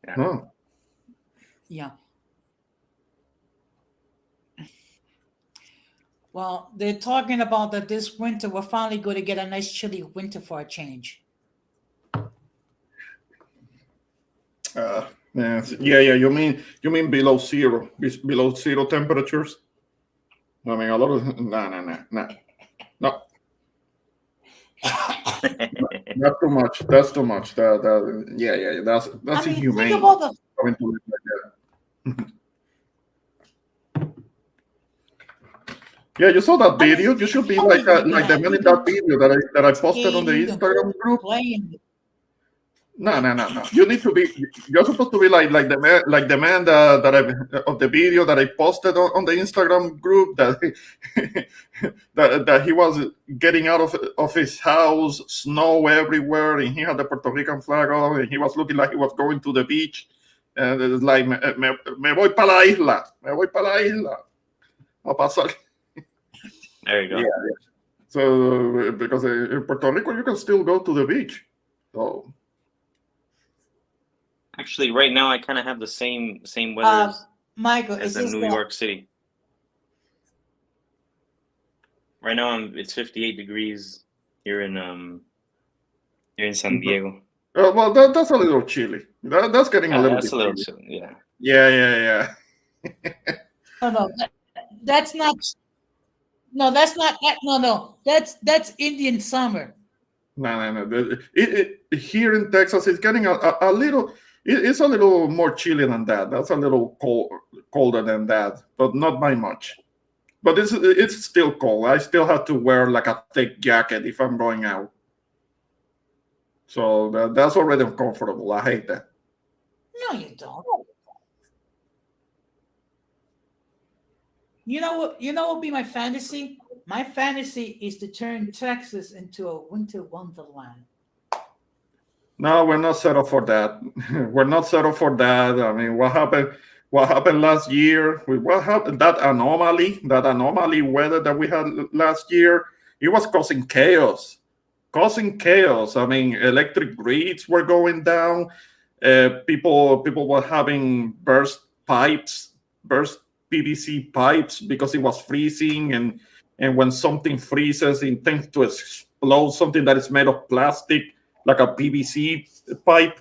Yeah. No. yeah. Well, they're talking about that this winter we're finally going to get a nice chilly winter for a change. Yeah. You mean below zero? Below zero temperatures? I mean a lot of no. That's too much. That's too much. Yeah. That's I mean, think inhumane. about the Having to live like that. Yeah, you saw that I mean, video. You should be how like you can like the have man you in that can video that I posted on the skating and Instagram group. playing. No. You need to be. You're supposed to be like the man that I of the video that I posted on the Instagram group that that he was getting out of his house, snow everywhere, and he had the Puerto Rican flag on, and he was looking like he was going to the beach, and it's like me voy para la isla, me voy para la isla, a pasar. There you Yeah. go. So because in Puerto Rico you can still go to the beach. So Actually, right now I kind of have the same weather Uh, Michael, as it's in just New that. York City. Right now it's 58 degrees here in San Diego. well, that's a little chilly. That's getting a little That's bit a little chilly. chilly. Yeah. Yeah, yeah, No, no, that's not. No, that's not. No. That's Indian summer. no. Here in Texas, it's getting a little. It's a little more chilly than that. That's a little colder than that, but not by much. But it's still cold. I still have to wear like a thick jacket if I'm going out. So that's already uncomfortable. I hate that. No, you don't. You know what would be my fantasy? My fantasy is to turn Texas into a winter wonderland. No, we're not settled for that. We're not settled for that. I mean, what happened? What happened last year? What happened? That anomaly weather that we had last year, it was causing chaos. Causing chaos. I mean, electric grids were going down. People were having burst PVC pipes because it was freezing, and when something freezes, it tends to explode. Something that is made of plastic, like a PVC pipe.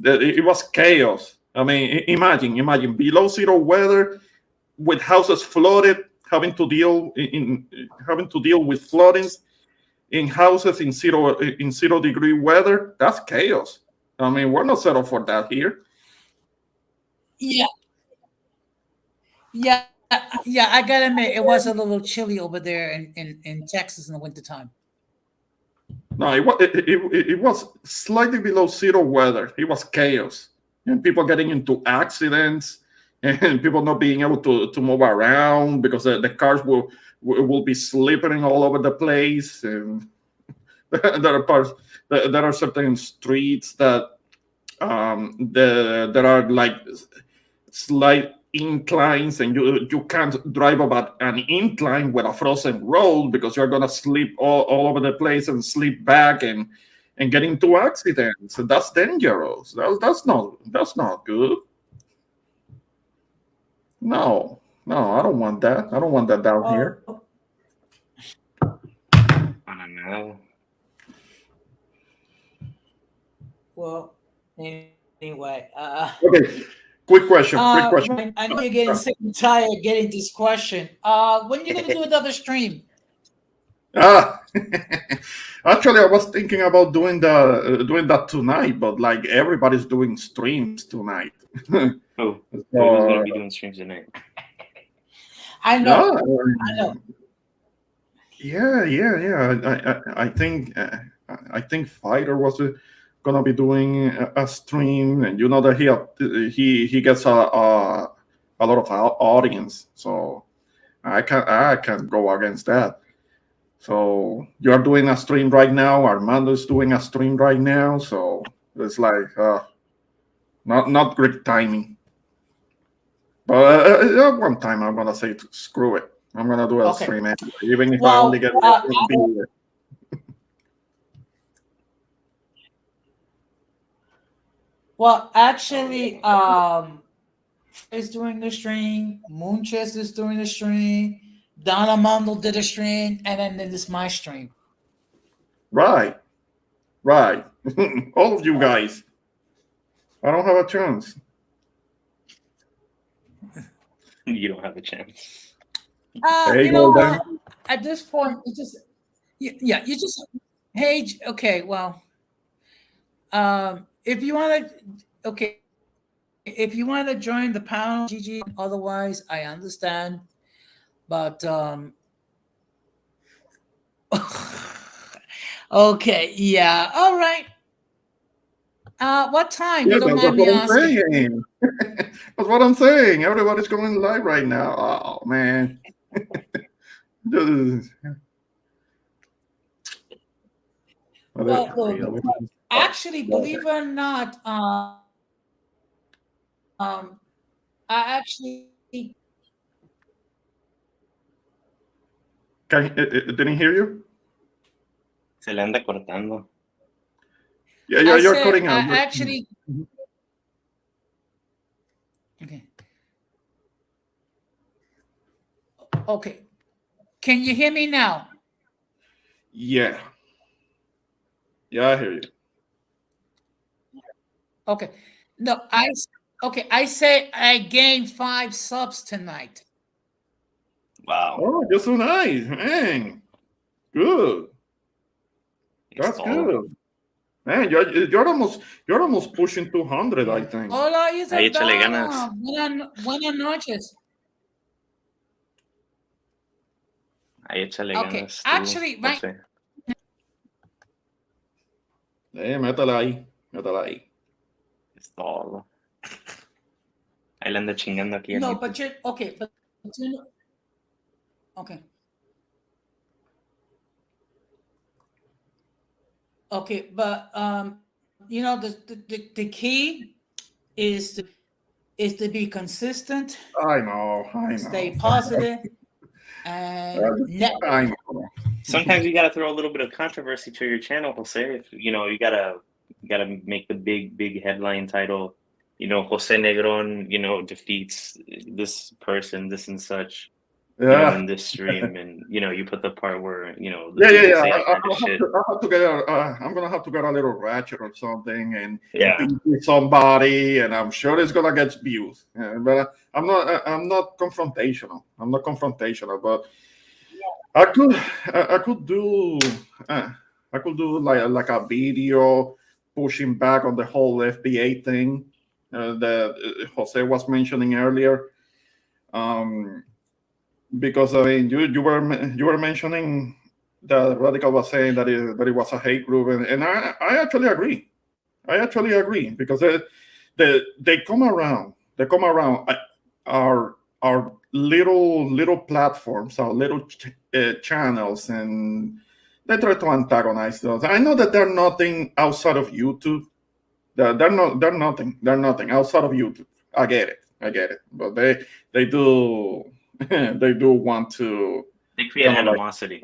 It was chaos. I mean, imagine below zero weather with houses flooded, having to deal with floodings in houses in 0 degree weather. That's chaos. I mean, we're not settled for that here. Yeah, yeah. I gotta admit, it was a little chilly over there in Texas in the wintertime. No, it was slightly below zero weather. It was chaos, and people getting into accidents, and people not being able to move around because the cars will be slipping all over the place. And there are parts, there are certain streets that there are like slight inclines, and you can't drive about an incline with a frozen road because you're gonna slip all over the place and slip back and get into accidents. That's dangerous. That's not good. No, I don't want that. I don't want that down Oh, here. I don't know. well, anyway. Okay, quick question. Quick question. Ryan, I know you're getting sick and tired of getting this question. When you gonna do another stream? Ah, actually, I was thinking about doing that tonight, but like everybody's doing streams tonight. Who's gonna So, be doing streams tonight? I know, yeah, I know. yeah. I think Fighter was gonna be doing a stream, and you know that he gets a lot of audience, so I can't go against that. So you're doing a stream right now. Armando's doing a stream right now. So it's like not great timing. But one time I'm gonna say screw it. I'm gonna do a Okay. stream anyway, even if I only Well, get one viewer. actually, is doing the stream. Moonchest is doing the stream. Donna Mundle did a stream, and then this my stream. Right, right. All of you guys. I don't have a chance. You don't have a chance. Hey, You know Golden. what? At this point, you just yeah, you just hey, okay, well, if you want to, okay, if you want to join the panel, GG. Otherwise, I understand, but okay, yeah, all right. What time? You Yeah, don't that's mind me what I'm asking? saying. That's what I'm saying. Everybody's going live right now. Oh man. Well, actually, believe it or not, I actually Didn't hear you. Se le anda cortando. Yeah, I you're said cutting I out. actually. Okay. Okay. Can you hear me now? Yeah. Yeah, I hear you. Okay. No, okay. I say I gained 5 subs tonight. Wow. Oh, you're so nice, man. Good. Es That's todo. good. Man, you're almost pushing 200, I think. Hola, Ahí échale ganas. Isabella. Buenas noches. Ahí échale Okay. ganas. Actually, right. José. Métala ahí. Métala ahí. Es todo. Ahí le anda chingando aquí. No, Anita. but you're okay. But you know, okay. Okay, but you know the key is to be consistent, I know. stay positive, and I network. know. Sometimes you gotta throw a little bit of controversy to your channel, Jose. If, you gotta make the big headline title. Jose Negron, defeats this person, this and such. Yeah. In this stream, and you put the part where the Yeah. people say all I, kind of shit. I'm gonna have to get a little ratchet or something and Yeah. beat somebody, and I'm sure it's gonna get views. But I'm not confrontational. I'm not confrontational, but I could do like a video pushing back on the whole FBA thing that Jose was mentioning earlier. Because I mean, you were mentioning that Radical was saying that it was a hate group, and I actually agree. I actually agree because they come around. They come around our little platforms, our little channels, and they try to antagonize those. I know that they're nothing outside of YouTube. They're nothing. They're nothing outside of YouTube. I get it. But they do they do want to They create kind of like animosity.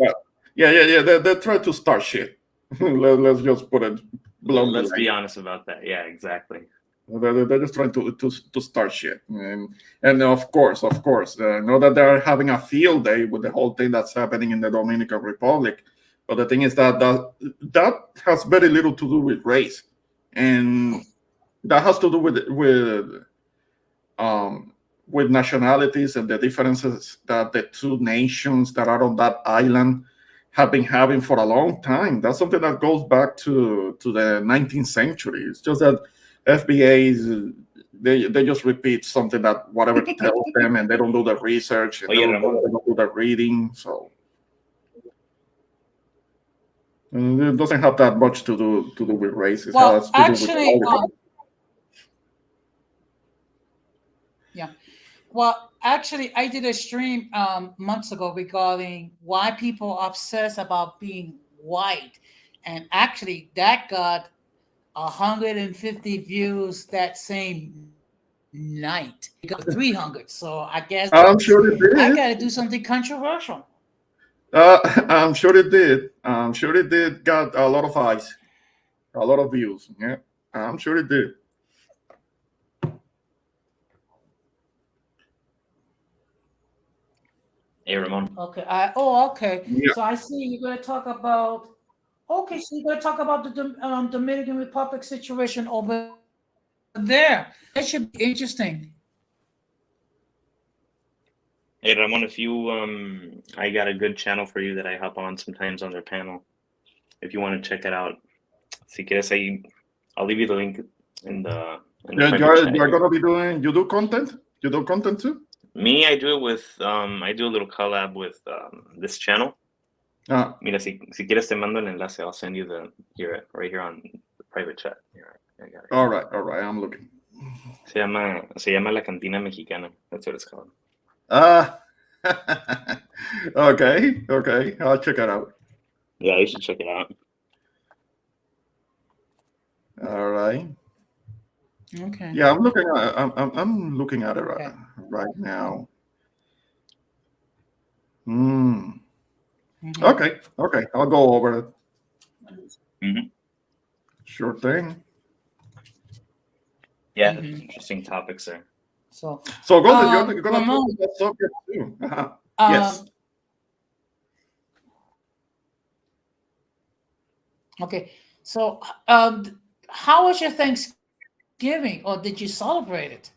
yeah. They try to start shit. Let's just put it bluntly. Let's be honest about that. Yeah, exactly. They're just trying to start shit, and of course, know that they're having a field day with the whole thing that's happening in the Dominican Republic. But the thing is that has very little to do with race, and that has to do with nationalities and the differences that the two nations that are on that island have been having for a long time. That's something that goes back to the 19th century. It's just that FBAs they just repeat something that whatever tells them, and they don't do the research and Oye, they Ramon. don't do the reading. So it doesn't have that much to do with race. It has Well, to do with actually, politics. yeah. Well, actually, I did a stream months ago regarding why people obsess about being white, and actually, that got 150 views that same night. It got 300. So I guess I'm sure it I did. got to do something controversial. I'm sure it did. I'm sure it did. Got a lot of eyes, a lot of views. Yeah, I'm sure it did. Hey, Ramon. Okay. Okay. Yeah. So I see you're going to talk about. Okay, so you're going to talk about the Dominican Republic situation over there. That should be interesting. Hey, Ramon, if you I got a good channel for you that I hop on sometimes on their panel. If you want to check it out, si quieres ahí, I'll leave you the link in the Yeah, private chat you're here. gonna be doing. You do content. You do content too. Me, I do it with I do a little collab with this channel. Mira, si quieres te mando el enlace. I'll send you the right here on the private chat. Here, I got it. All right. I'm looking. Se llama La Cantina Mexicana. That's what it's called. Okay. I'll check it out. Yeah, you should check it out. All right. Okay. Yeah, I'm looking at. I'm looking at it Okay. right now. Mhm. Okay, okay, I'll go over it. Hmm. Sure thing. Yeah, Mhm. interesting topics there. So, So, Golden, you're gonna talk Ramon, about subject too. Yes. um, okay. So, how was your Thanksgiving, or did you celebrate it?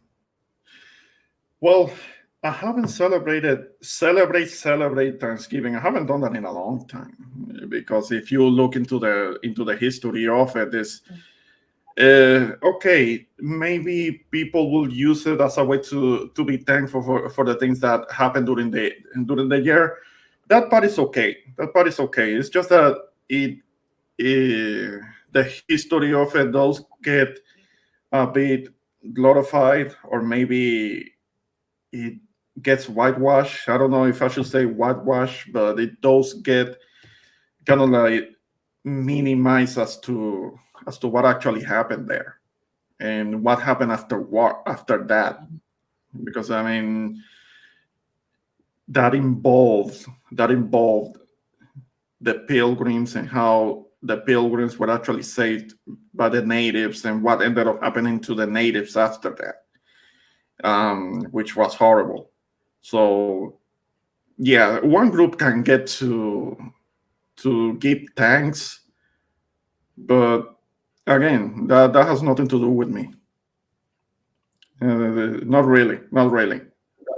Well, I haven't celebrate Thanksgiving. I haven't done that in a long time because if you look into the history of it, this okay, maybe people will use it as a way to be thankful for the things that happened during the year. That part is okay. That part is okay. It's just that the history of it does get a bit glorified, or maybe it gets whitewashed. I don't know if I should say whitewash, but it does get kind of like minimized as to what actually happened there and what happened after that. Because I mean that involved the pilgrims and how the pilgrims were actually saved by the natives and what ended up happening to the natives after that, which was horrible. So yeah, one group can get to give thanks, but again, that has nothing to do with me. Not really, not really,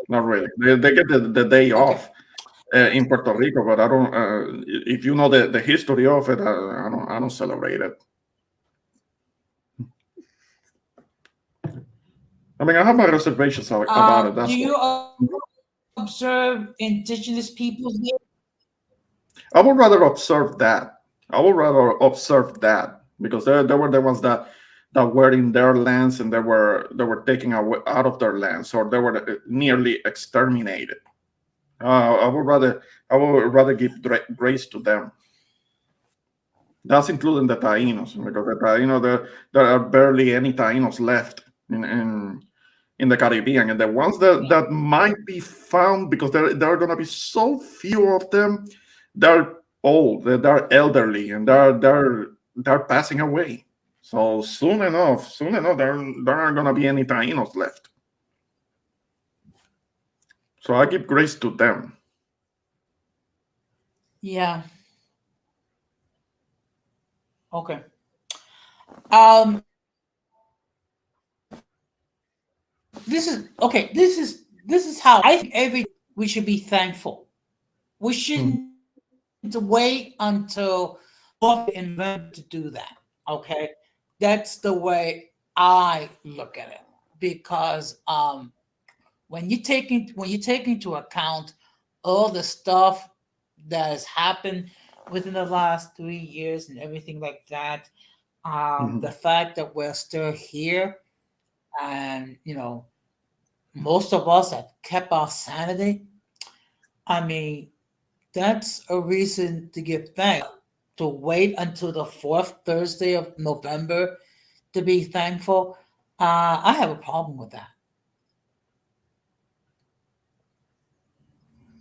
not really. They get the day Okay. off in Puerto Rico, but I don't. If you know the history of it, I don't celebrate it. I mean, I have my reservations about it. Do That's you all. observe Indigenous Peoples Day? I would rather observe that. I would rather observe that because they were the ones that were in their lands and they were taken away out of their lands, or they were nearly exterminated. I would rather give grace to them. That's including the Tainos, because the Taino there are barely any Tainos left in the Caribbean, and the ones that might be found, because there are going to be so few of them, they're old, they're elderly, and they're passing away. So soon enough, there aren't going to be any Tainos left. So I give grace to them. Yeah. Okay. Um, this is how I think every we should be thankful. We shouldn't wait until 4th in November to do that. Okay, that's the way I look at it, because when you take into account all the stuff that has happened within the last 3 years and everything like that, Mhm. the fact that we're still here, and most of us have kept our sanity. I mean, that's a reason to give thanks. To wait until the fourth Thursday of November to be thankful, I have a problem with that.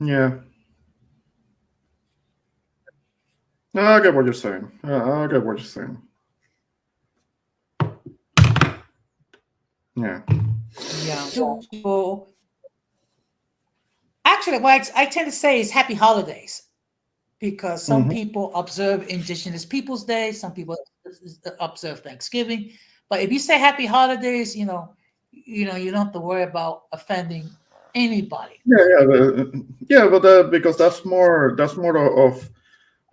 Yeah, I get what you're saying. I get what you're saying. Yeah. Yeah. So people, actually, what I tend to say is happy holidays, because some Hmm. people observe Indigenous Peoples Day, some people observe Thanksgiving. But if you say happy holidays, you don't have to worry about offending anybody. Yeah, but because that's more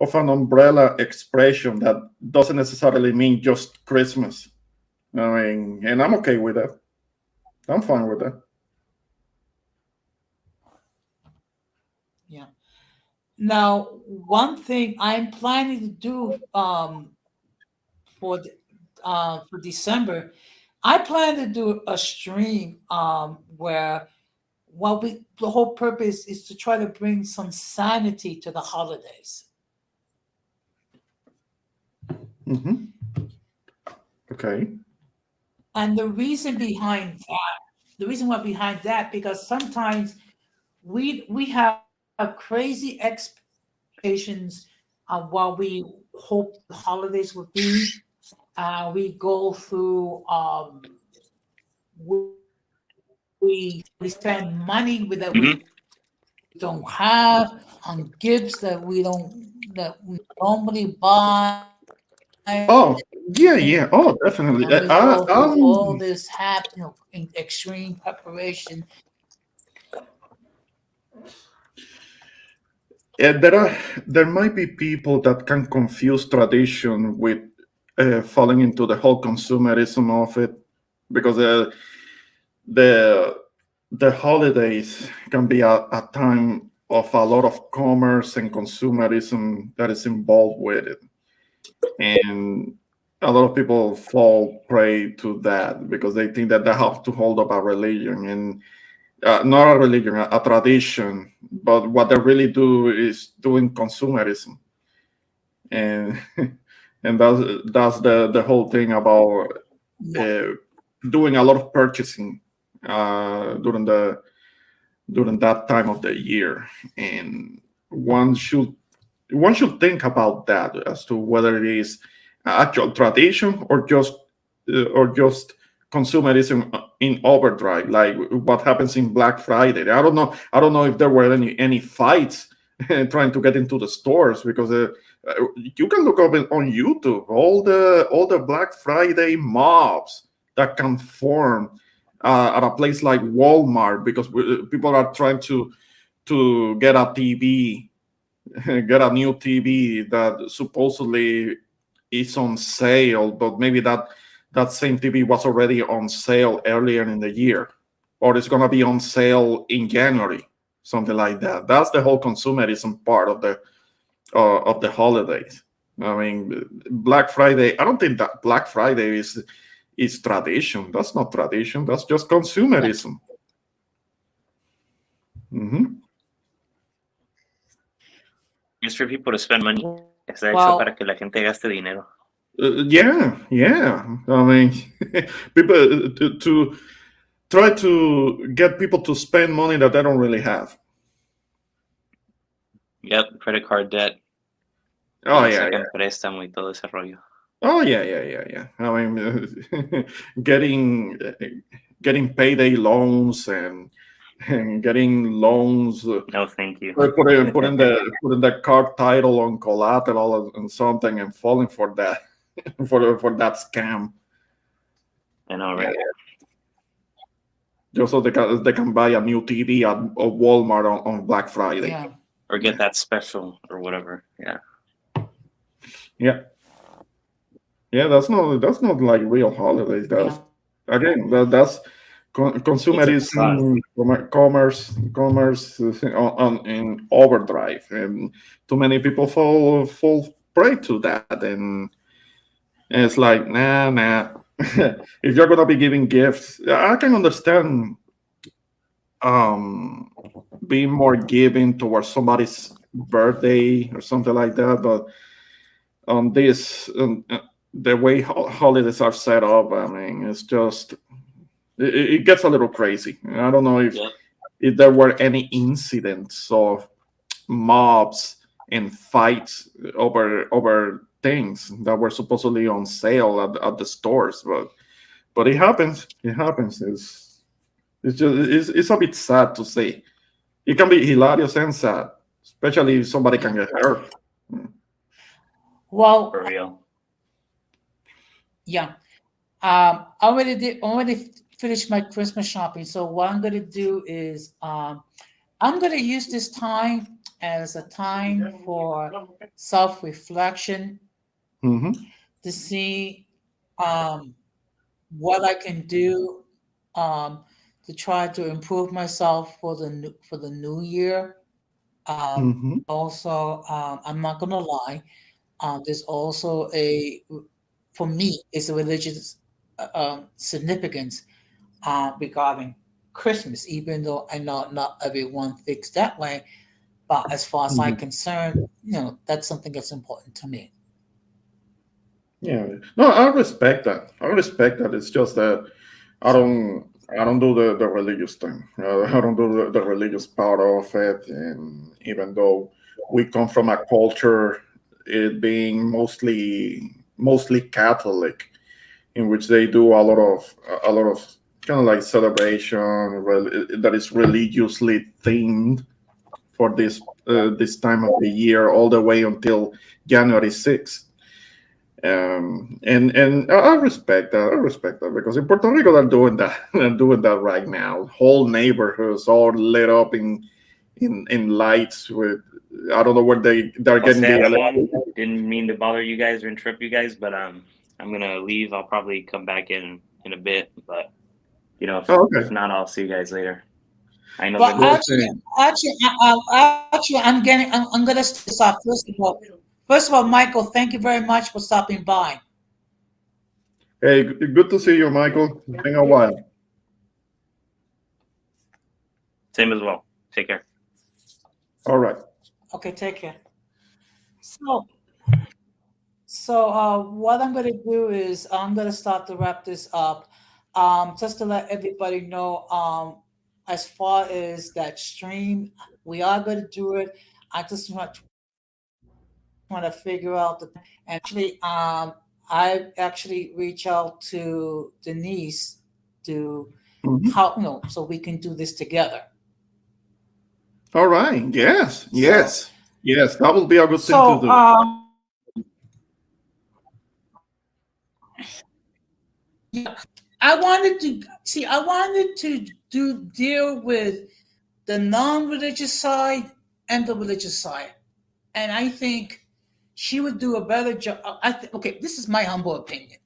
of an umbrella expression that doesn't necessarily mean just Christmas. I mean, and I'm okay with that. I'm fine with that. Yeah. Now, one thing I'm planning to do for December, I plan to do a stream where the whole purpose is to try to bring some sanity to the holidays. Hmm. Okay. And the reason why behind that, because sometimes we have crazy expectations of what we hope the holidays would be. We go through, we spend money with that Hmm. we don't have on gifts that we normally buy, Oh, yeah, and yeah. Oh, we definitely. go through all this in extreme preparation. There are there might be people that can confuse tradition with falling into the whole consumerism of it, because the the holidays can be a time of a lot of commerce and consumerism that is involved with it, and a lot of people fall prey to that because they think that they have to hold up a religion, and not a religion, a tradition, but what they really do is doing consumerism, and and that's the whole thing about Yeah, uh, doing a lot of purchasing during that time of the year, and one should one should think about that as to whether it is actual tradition or just consumerism in overdrive, like what happens in Black Friday. I don't know if there were any fights trying to get into the stores, because you can look up on YouTube all the Black Friday mobs that can form at a place like Walmart, because people are trying to get a TV, get a new TV that supposedly is on sale, but maybe that same TV was already on sale earlier in the year, or it's gonna be on sale in January, something like that. That's the whole consumerism part of the holidays. I mean, Black Friday. I don't think that Black Friday is tradition. That's not tradition. That's just yeah. consumerism. Hmm. It's for people to spend money. Está hecho para Well, que la gente gaste dinero. Yeah, yeah. I mean, people to try to get people to spend money that they don't really have. Yep, credit card debt. Oh Y yeah, sacan yeah. préstamo y todo ese rollo. Oh yeah, yeah, yeah, yeah. I mean, getting payday loans and getting loans. No, thank you. Putting the card title on collateral and something, and falling for that for that scam. I know, Yeah, right? just so they can buy a new TV at Walmart on Black Friday. yeah, Or get that special or whatever. Yeah. Yeah, yeah. That's not like real holidays. That's yeah, again that's It's a facade. consumerism, commerce in overdrive, and too many people fall prey to that, and it's like nah. If you're gonna be giving gifts, I can understand um being more giving towards somebody's birthday or something like that, but on this the way holidays are set up, I mean, it's just it gets a little crazy. I don't know Yep. if there were any incidents of mobs and fights over things that were supposedly on sale at the stores, but it happens. It happens. It's just it's a bit sad to say. It can be hilarious and sad, especially if somebody can yeah. get hurt. Well, For real. yeah. I already finished my Christmas shopping. So what I'm gonna do is I'm gonna use this time as a time for self-reflection Hmm. to see um, what I can do um, to try to improve myself for for the new year. Hmm. Also, I'm not gonna lie. There's also for me, it's a religious significance regarding Christmas, even though I know not everyone thinks that way. But as far as I'm Hmm. concerned, that's something that's important to me. Yeah. No, I respect that. I respect that. It's just that I don't I don't do the religious thing. I don't do the religious part of it, and even though we come from a culture, it being mostly Catholic, in which they do a lot of kind of like celebration that is religiously themed for this time of the year, all the way until January 6th. And I respect that. I respect that because in Puerto Rico they're doing that. They're doing that right now. Whole neighborhoods all lit up in lights with, I don't know where they're getting Jose the Ramon, didn't mean to bother you guys or interrupt you guys, but I'm gonna leave. I'll probably come back in a bit, but Oh, if okay. not, I'll see you guys later. I know But that. I'm gonna stop. First of all, Michael, thank you very much for stopping by. Hey, good to see you, Michael. It's been a while. Same as well. Take care. All right. Okay, take care. So, what I'm gonna do is I'm gonna start to wrap this up. Just to let everybody know, as far as that stream, we are gonna do it. I just want to figure out the and actually, I actually reach out to Denise to Mhm. how so we can do this together. All right. Yes. So, Yes. Yes. That would be a good thing to so do. yeah, I wanted to deal with the non-religious side and the religious side, and I think she would do a better job. Okay, this is my humble opinion.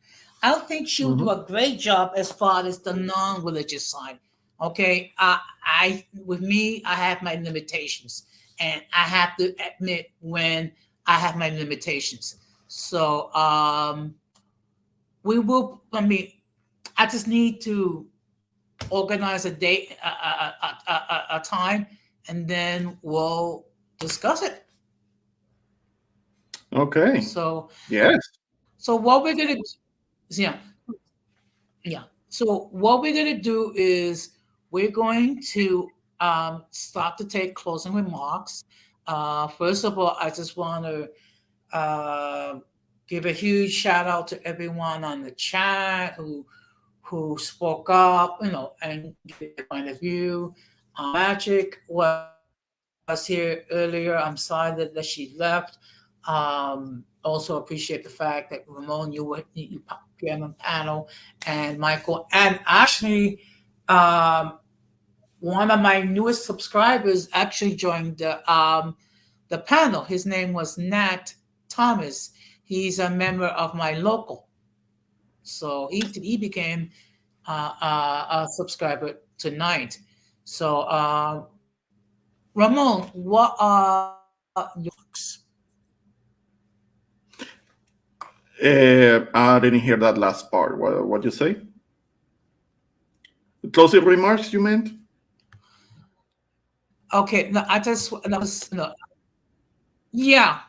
I think she would do Mhm. a great job as far as the non-religious side. Okay, I with me, I have my limitations, and I have to admit when I have my limitations. So, we will. I mean, I just need to organize a date, a time, and then we'll discuss it. Okay. So, Yes. what we're gonna, yeah, yeah. So what we're gonna do is we're going to start to take closing remarks. First of all, I just want to give a huge shout out to everyone on the chat who spoke up, and gave their point of view. Magic was here earlier. I'm sorry that she left. Also appreciate the fact that Ramon, you came on panel, and Michael, and actually, um, one of my newest subscribers actually joined the panel. His name was Nat Thomas. He's a member of my local, so he became a subscriber tonight. So, Ramon, what are your remarks? I didn't hear that last part. What you say? Closing remarks, you meant? Okay, no, I just no, yeah.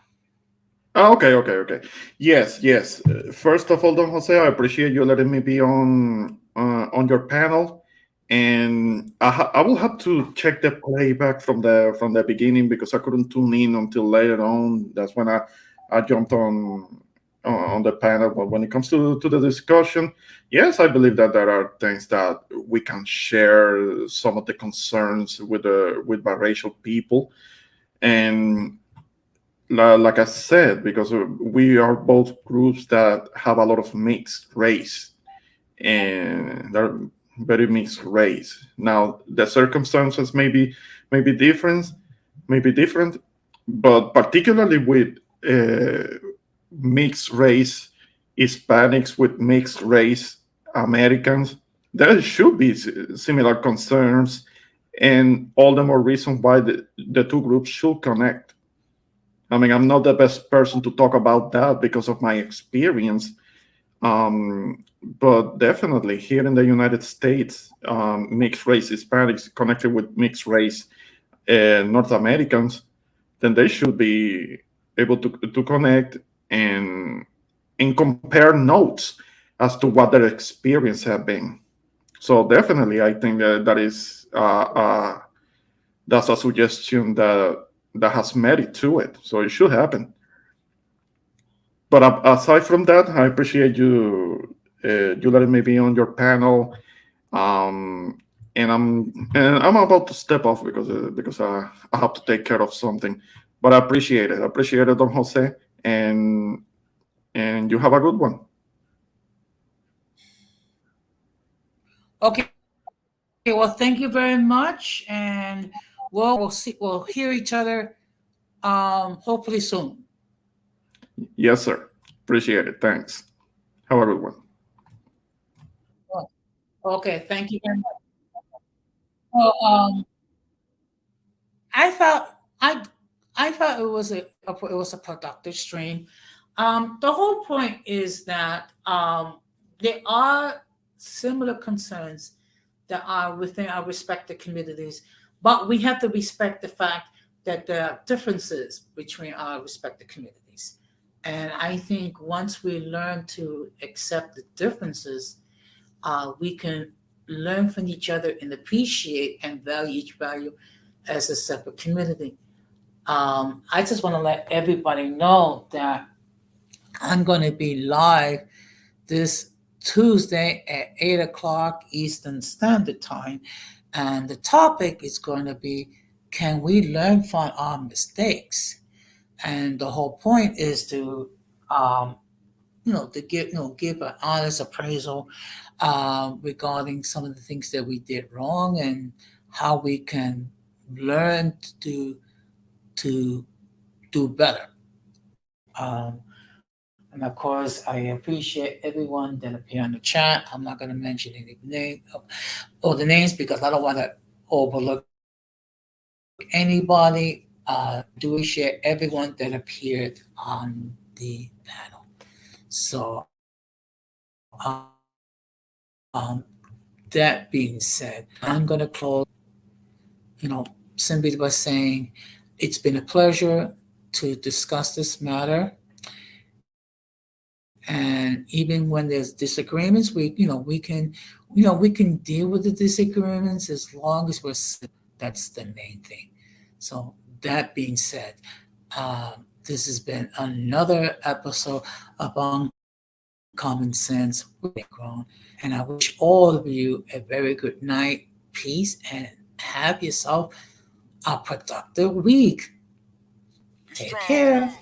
Okay, okay, okay. Yes, yes. First of all, Don Jose, I appreciate you letting me be on your panel, and I will have to check the playback from the beginning because I couldn't tune in until later on. That's when I jumped on the panel. But when it comes to the discussion, yes, I believe that there are things that we can share some of the concerns with biracial people, and like I said, because we are both groups that have a lot of mixed race, and they're very mixed race. Now, the circumstances may be different, but particularly with mixed race Hispanics with mixed race Americans, there should be similar concerns, and all the more reason why the two groups should connect. I mean, I'm not the best person to talk about that because of my experience, but definitely here in the United States, mixed race Hispanics connected with mixed race North Americans, then they should be able to connect and compare notes as to what their experience have been. So definitely, I think that's a suggestion that has merit to it. So it should happen. But aside from that, I appreciate you letting me be on your panel. Um, and I'm about to step off because I have to take care of something. But I appreciate it. I appreciate it, Don Jose, and you have a good one. Okay. Well, thank you very much, and we'll hear each other hopefully soon. Yes, sir. Appreciate it. Thanks. Have a good one. Well, okay, thank you very much. Well, I thought I I thought it was a productive stream. The whole point is that there are similar concerns that are within our respective communities, but we have to respect the fact that there are differences between our respective communities. And I think once we learn to accept the differences, we can learn from each other and appreciate and value each value as a separate community. I just want to let everybody know that I'm going to be live this Tuesday at 8 o'clock Eastern Standard Time. And the topic is going to be, can we learn from our mistakes? And the whole point is to, to give an honest appraisal regarding some of the things that we did wrong and how we can learn to do better. And of course, I appreciate everyone that appear on the chat. I'm not going to mention any name or the names because I don't want to overlook anybody. Do appreciate everyone that appeared on the panel. So, that being said, I'm going to close, simply by saying it's been a pleasure to discuss this matter. And even when there's disagreements, we can deal with the disagreements as long as we're civil. That's the main thing. So that being said, this has been another episode of Uncommon Sense with Grown, and I wish all of you a very good night, peace, and have yourself a productive week. Take care.